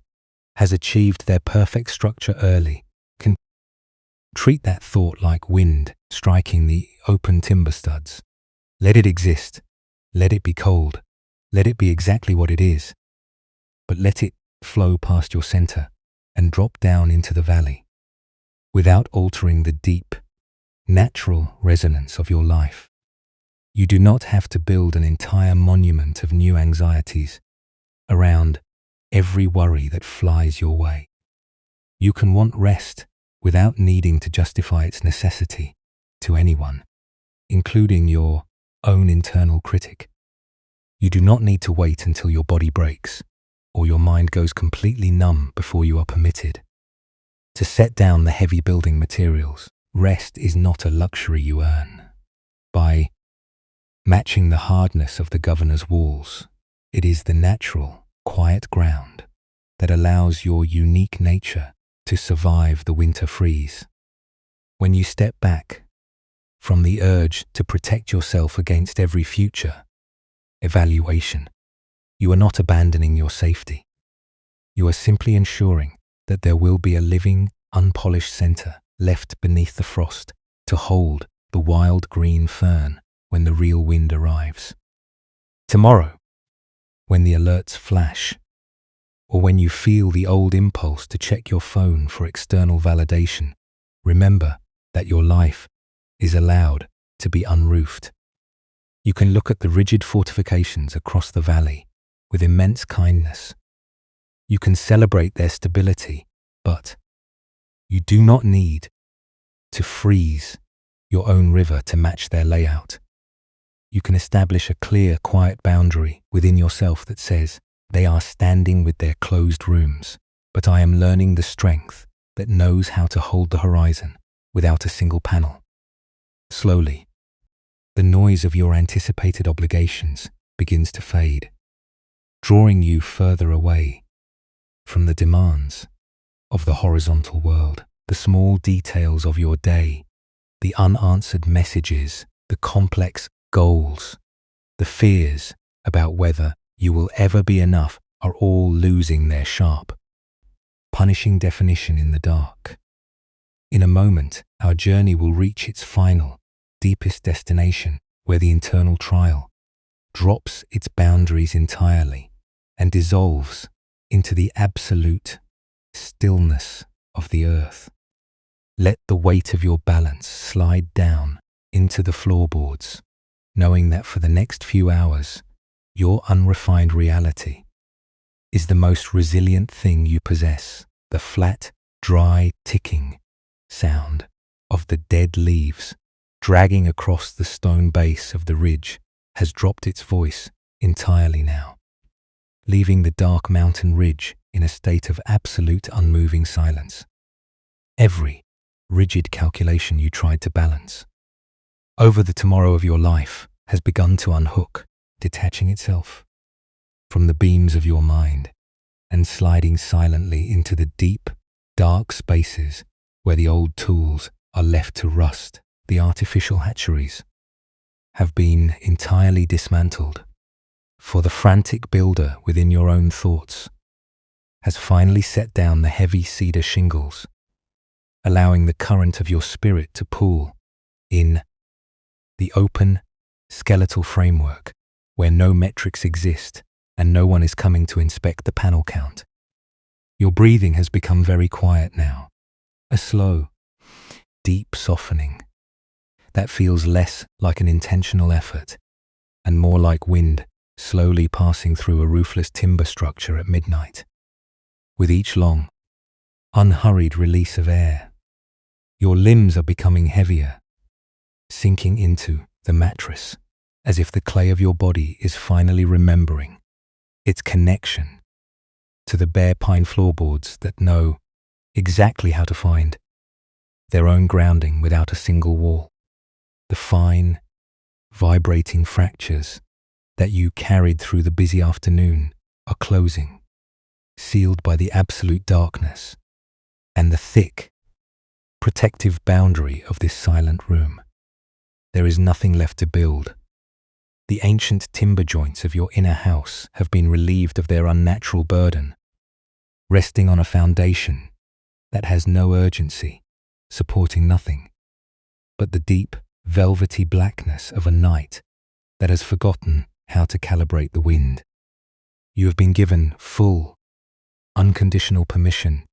has achieved their perfect structure early, can treat that thought like wind striking the open timber studs. Let it exist. Let it be cold. Let it be exactly what it is. But let it flow past your center and drop down into the valley without altering the deep, natural resonance of your life. You do not have to build an entire monument of new anxieties around every worry that flies your way. You can want rest without needing to justify its necessity to anyone, including your own internal critic. You do not need to wait until your body breaks or your mind goes completely numb before you are permitted to set down the heavy building materials. Rest is not a luxury you earn by matching the hardness of the governor's walls. It is the natural, quiet ground that allows your unique nature to survive the winter freeze. When you step back from the urge to protect yourself against every future evaluation, you are not abandoning your safety. You are simply ensuring that there will be a living, unpolished center left beneath the frost to hold the wild green fern when the real wind arrives. Tomorrow, when the alerts flash, or when you feel the old impulse to check your phone for external validation, remember that your life is allowed to be unroofed. You can look at the rigid fortifications across the valley with immense kindness. You can celebrate their stability, but you do not need to freeze your own river to match their layout. You can establish a clear, quiet boundary within yourself that says, they are standing with their closed rooms, but I am learning the strength that knows how to hold the horizon without a single panel. Slowly, the noise of your anticipated obligations begins to fade, drawing you further away from the demands of the horizontal world. The small details of your day, the unanswered messages, the complex goals, the fears about whether you will ever be enough are all losing their sharp, punishing definition in the dark. In a moment, our journey will reach its final, deepest destination, where the internal trial drops its boundaries entirely and dissolves into the absolute stillness of the earth. Let the weight of your balance slide down into the floorboards, knowing that for the next few hours, your unrefined reality is the most resilient thing you possess. The flat, dry, ticking sound of the dead leaves dragging across the stone base of the ridge has dropped its voice entirely now, leaving the dark mountain ridge in a state of absolute unmoving silence. Every rigid calculation you tried to balance over the tomorrow of your life has begun to unhook, detaching itself from the beams of your mind and sliding silently into the deep, dark spaces where the old tools are left to rust. The artificial hatcheries have been entirely dismantled, for the frantic builder within your own thoughts has finally set down the heavy cedar shingles, allowing the current of your spirit to pool in the open, skeletal framework where no metrics exist and no one is coming to inspect the panel count. Your breathing has become very quiet now, a slow, deep softening that feels less like an intentional effort and more like wind slowly passing through a roofless timber structure at midnight. With each long, unhurried release of air, your limbs are becoming heavier, sinking into the mattress as if the clay of your body is finally remembering its connection to the bare pine floorboards that know exactly how to find their own grounding without a single wall. The fine, vibrating fractures that you carried through the busy afternoon are closing, sealed by the absolute darkness and the thick, protective boundary of this silent room. There is nothing left to build. The ancient timber joints of your inner house have been relieved of their unnatural burden, resting on a foundation that has no urgency, supporting nothing but the deep, velvety blackness of a night that has forgotten how to calibrate the wind. You have been given full, unconditional permission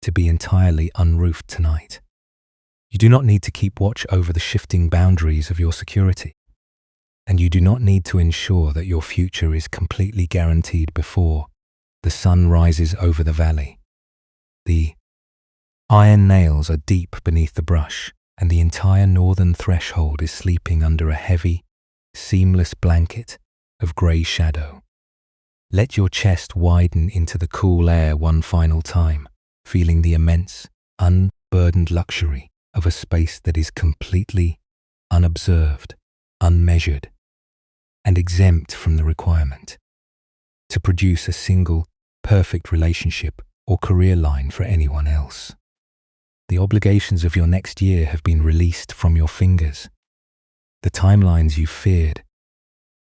to be entirely unroofed tonight. You do not need to keep watch over the shifting boundaries of your security, and you do not need to ensure that your future is completely guaranteed before the sun rises over the valley. The iron nails are deep beneath the brush, and the entire northern threshold is sleeping under a heavy, seamless blanket of grey shadow. Let your chest widen into the cool air one final time, feeling the immense, unburdened luxury of a space that is completely unobserved, unmeasured, and exempt from the requirement to produce a single perfect relationship or career line for anyone else. The obligations of your next year have been released from your fingers. The timelines you feared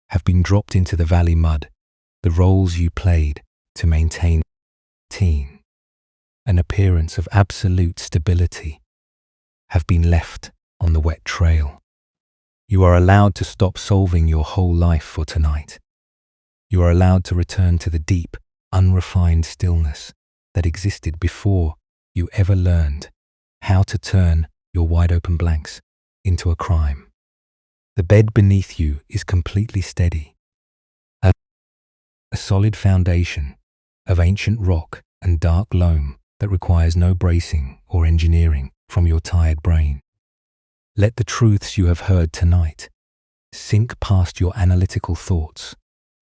have been dropped into the valley mud. The roles you played to maintain an appearance of absolute stability have been left on the wet trail. You are allowed to stop solving your whole life for tonight. You are allowed to return to the deep, unrefined stillness that existed before you ever learned how to turn your wide-open blanks into a crime. The bed beneath you is completely steady, a solid foundation of ancient rock and dark loam that requires no bracing or engineering from your tired brain. Let the truths you have heard tonight sink past your analytical thoughts,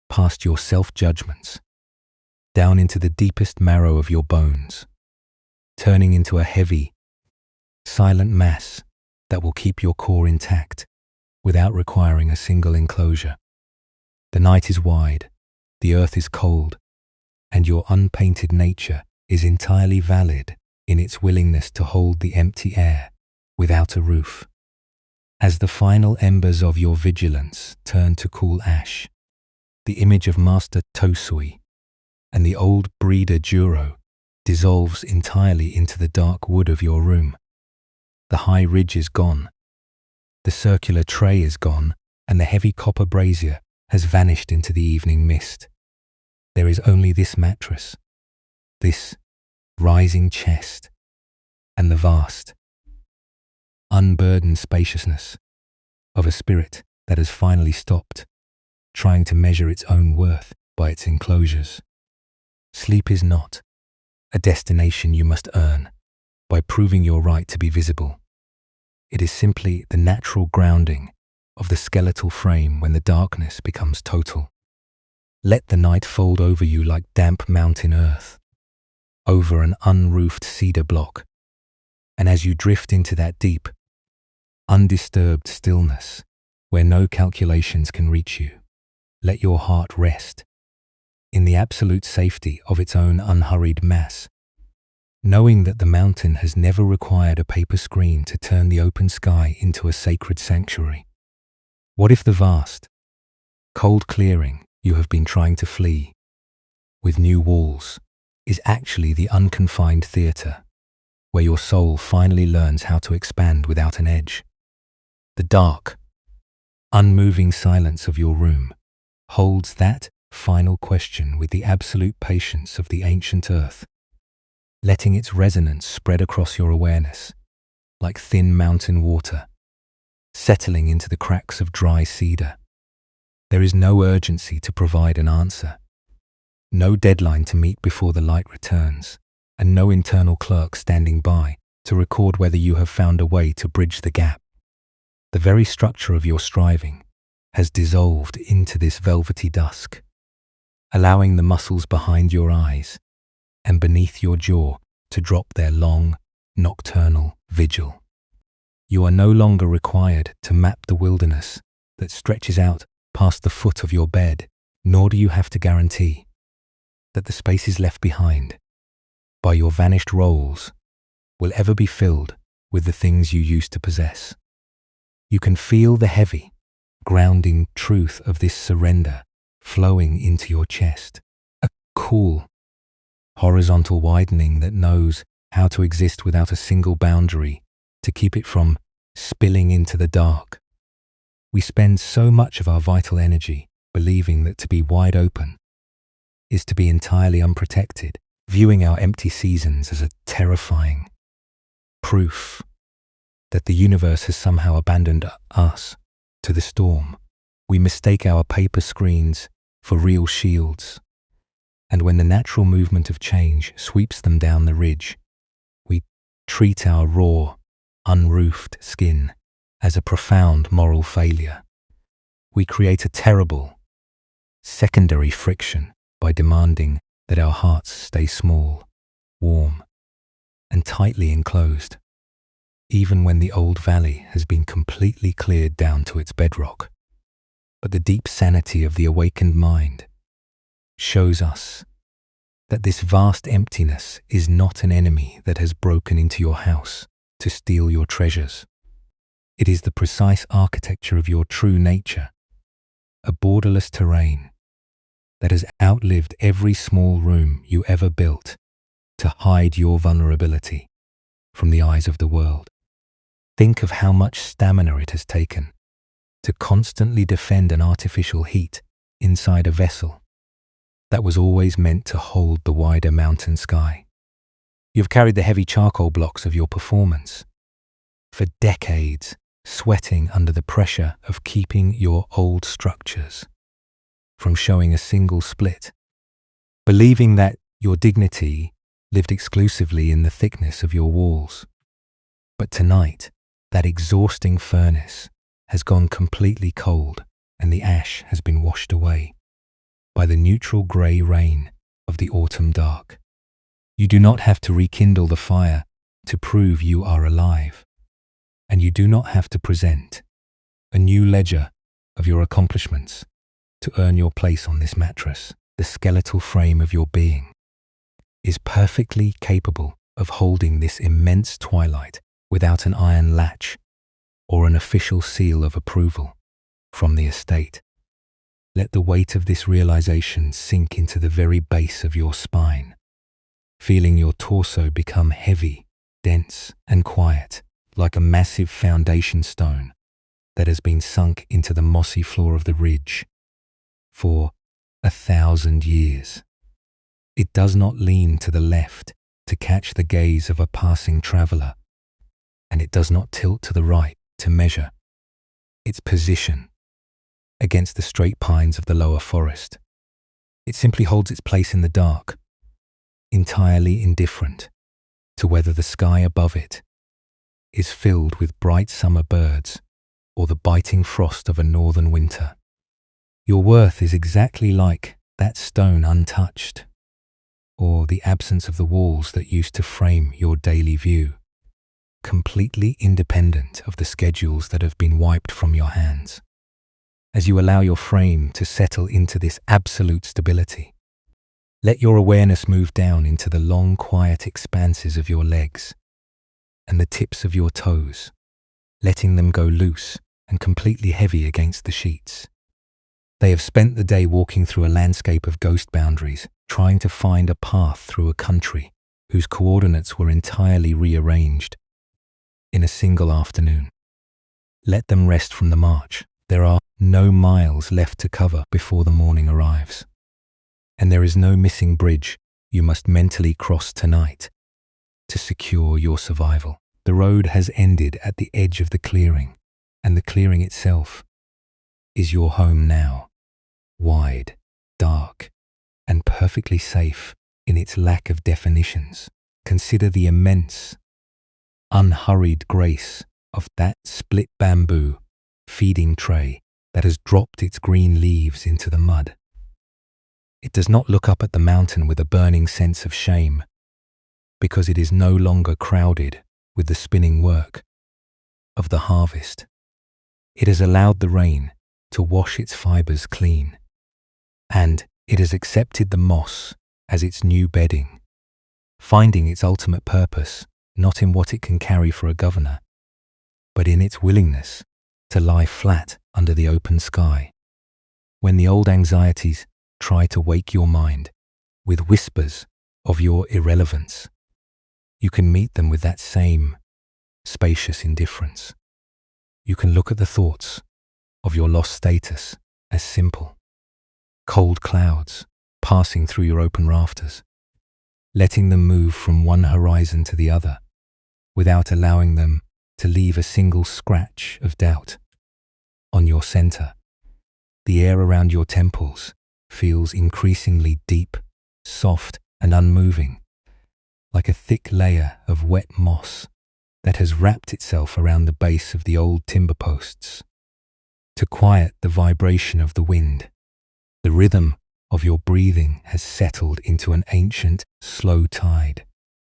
past your self-judgments, down into the deepest marrow of your bones, turning into a heavy, silent mass that will keep your core intact without requiring a single enclosure. The night is wide, the earth is cold, and your unpainted nature is entirely valid in its willingness to hold the empty air without a roof. As the final embers of your vigilance turn to cool ash, the image of Master Tosui and the old breeder Juro dissolves entirely into the dark wood of your room. The high ridge is gone, the circular tray is gone, and the heavy copper brazier has vanished into the evening mist. There is only this mattress, this rising chest, and the vast, unburdened spaciousness of a spirit that has finally stopped trying to measure its own worth by its enclosures. Sleep is not a destination you must earn by proving your right to be visible. It is simply the natural grounding of the skeletal frame when the darkness becomes total. Let the night fold over you like damp mountain earth, over an unroofed cedar block, and as you drift into that deep, undisturbed stillness, where no calculations can reach you. Let your heart rest in the absolute safety of its own unhurried mass, knowing that the mountain has never required a paper screen to turn the open sky into a sacred sanctuary. What if the vast, cold clearing you have been trying to flee with new walls is actually the unconfined theatre where your soul finally learns how to expand without an edge? The dark, unmoving silence of your room holds that final question with the absolute patience of the ancient earth, letting its resonance spread across your awareness like thin mountain water, settling into the cracks of dry cedar. There is no urgency to provide an answer, no deadline to meet before the light returns, and no internal clerk standing by to record whether you have found a way to bridge the gap. The very structure of your striving has dissolved into this velvety dusk, allowing the muscles behind your eyes and beneath your jaw to drop their long, nocturnal vigil. You are no longer required to map the wilderness that stretches out past the foot of your bed, nor do you have to guarantee that the spaces left behind by your vanished roles will ever be filled with the things you used to possess. You can feel the heavy, grounding truth of this surrender flowing into your chest, a cool, horizontal widening that knows how to exist without a single boundary to keep it from spilling into the dark. We spend so much of our vital energy believing that to be wide open is to be entirely unprotected, viewing our empty seasons as a terrifying proof that the universe has somehow abandoned us to the storm. We mistake our paper screens for real shields, and when the natural movement of change sweeps them down the ridge, we treat our raw, unroofed skin as a profound moral failure. We create a terrible, secondary friction by demanding that our hearts stay small, warm, and tightly enclosed, even when the old valley has been completely cleared down to its bedrock. But the deep sanity of the awakened mind shows us that this vast emptiness is not an enemy that has broken into your house to steal your treasures. It is the precise architecture of your true nature, a borderless terrain that has outlived every small room you ever built to hide your vulnerability from the eyes of the world. Think of how much stamina it has taken to constantly defend an artificial heat inside a vessel that was always meant to hold the wider mountain sky. You've carried the heavy charcoal blocks of your performance for decades, sweating under the pressure of keeping your old structures from showing a single split, believing that your dignity lived exclusively in the thickness of your walls. But tonight, that exhausting furnace has gone completely cold, and the ash has been washed away by the neutral grey rain of the autumn dark. You do not have to rekindle the fire to prove you are alive, and you do not have to present a new ledger of your accomplishments to earn your place on this mattress. The skeletal frame of your being is perfectly capable of holding this immense twilight without an iron latch or an official seal of approval from the estate. Let the weight of this realization sink into the very base of your spine, feeling your torso become heavy, dense, and quiet, like a massive foundation stone that has been sunk into the mossy floor of the ridge for 1,000 years. It does not lean to the left to catch the gaze of a passing traveler, and it does not tilt to the right to measure its position against the straight pines of the lower forest. It simply holds its place in the dark, entirely indifferent to whether the sky above it is filled with bright summer birds or the biting frost of a northern winter. Your worth is exactly like that stone untouched, or the absence of the walls that used to frame your daily view, completely independent of the schedules that have been wiped from your hands. as you allow your frame to settle into this absolute stability. Let your awareness move down into the long, quiet expanses of your legs and the tips of your toes, letting them go loose and completely heavy against the sheets. They have spent the day walking through a landscape of ghost boundaries, trying to find a path through a country whose coordinates were entirely rearranged in a single afternoon. Let them rest from the march. There are no miles left to cover before the morning arrives. And there is no missing bridge you must mentally cross tonight to secure your survival. The road has ended at the edge of the clearing, and the clearing itself is your home now, wide, dark, and perfectly safe in its lack of definitions. Consider the immense, unhurried grace of that split bamboo feeding tray that has dropped its green leaves into the mud. It does not look up at the mountain with a burning sense of shame, because it is no longer crowded with the spinning work of the harvest. It has allowed the rain to wash its fibers clean, and it has accepted the moss as its new bedding, finding its ultimate purpose not in what it can carry for a governor, but in its willingness to lie flat under the open sky. When the old anxieties try to wake your mind with whispers of your irrelevance, you can meet them with that same spacious indifference. You can look at the thoughts of your lost status as simple, cold clouds passing through your open rafters, letting them move from one horizon to the other without allowing them to leave a single scratch of doubt on your center. The air around your temples feels increasingly deep, soft, and unmoving, like a thick layer of wet moss that has wrapped itself around the base of the old timber posts. To quiet the vibration of the wind, the rhythm of your breathing has settled into an ancient, slow tide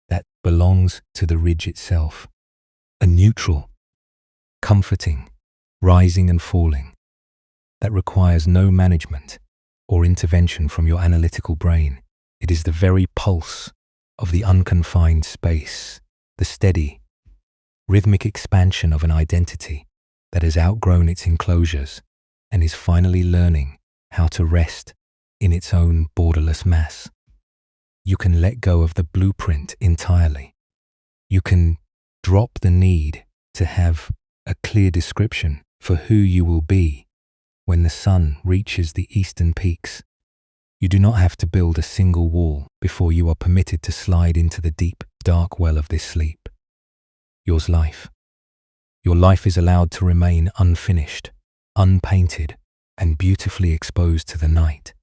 that belongs to the ridge itself, a neutral, comforting, rising and falling that requires no management or intervention from your analytical brain. It is the very pulse of the unconfined space, the steady, rhythmic expansion of an identity that has outgrown its enclosures and is finally learning how to rest in its own borderless mass. You can let go of the blueprint entirely. You can drop the need to have a clear description for who you will be when the sun reaches the eastern peaks. You do not have to build a single wall before you are permitted to slide into the deep, dark well of this sleep. Your life is allowed to remain unfinished, unpainted, and beautifully exposed to the night.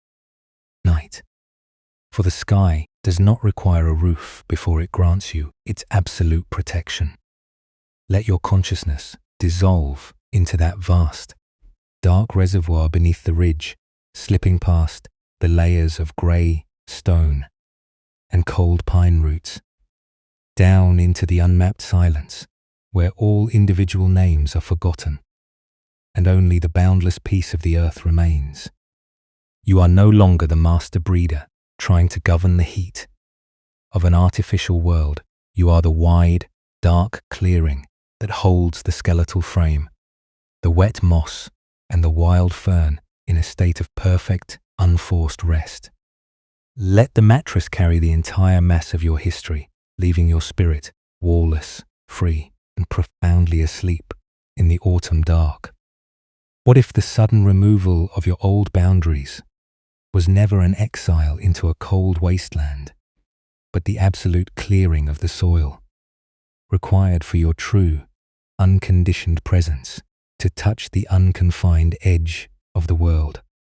For the sky does not require a roof before it grants you its absolute protection. Let your consciousness dissolve into that vast, dark reservoir beneath the ridge, slipping past the layers of grey stone and cold pine roots, down into the unmapped silence where all individual names are forgotten and only the boundless peace of the earth remains. You are no longer the master breeder trying to govern the heat of an artificial world. You are the wide, dark clearing that holds the skeletal frame, the wet moss, and the wild fern in a state of perfect, unforced rest. Let the mattress carry the entire mass of your history, leaving your spirit wallless, free, and profoundly asleep in the autumn dark. What if the sudden removal of your old boundaries was never an exile into a cold wasteland, but the absolute clearing of the soil, required for your true, unconditioned presence to touch the unconfined edge of the world?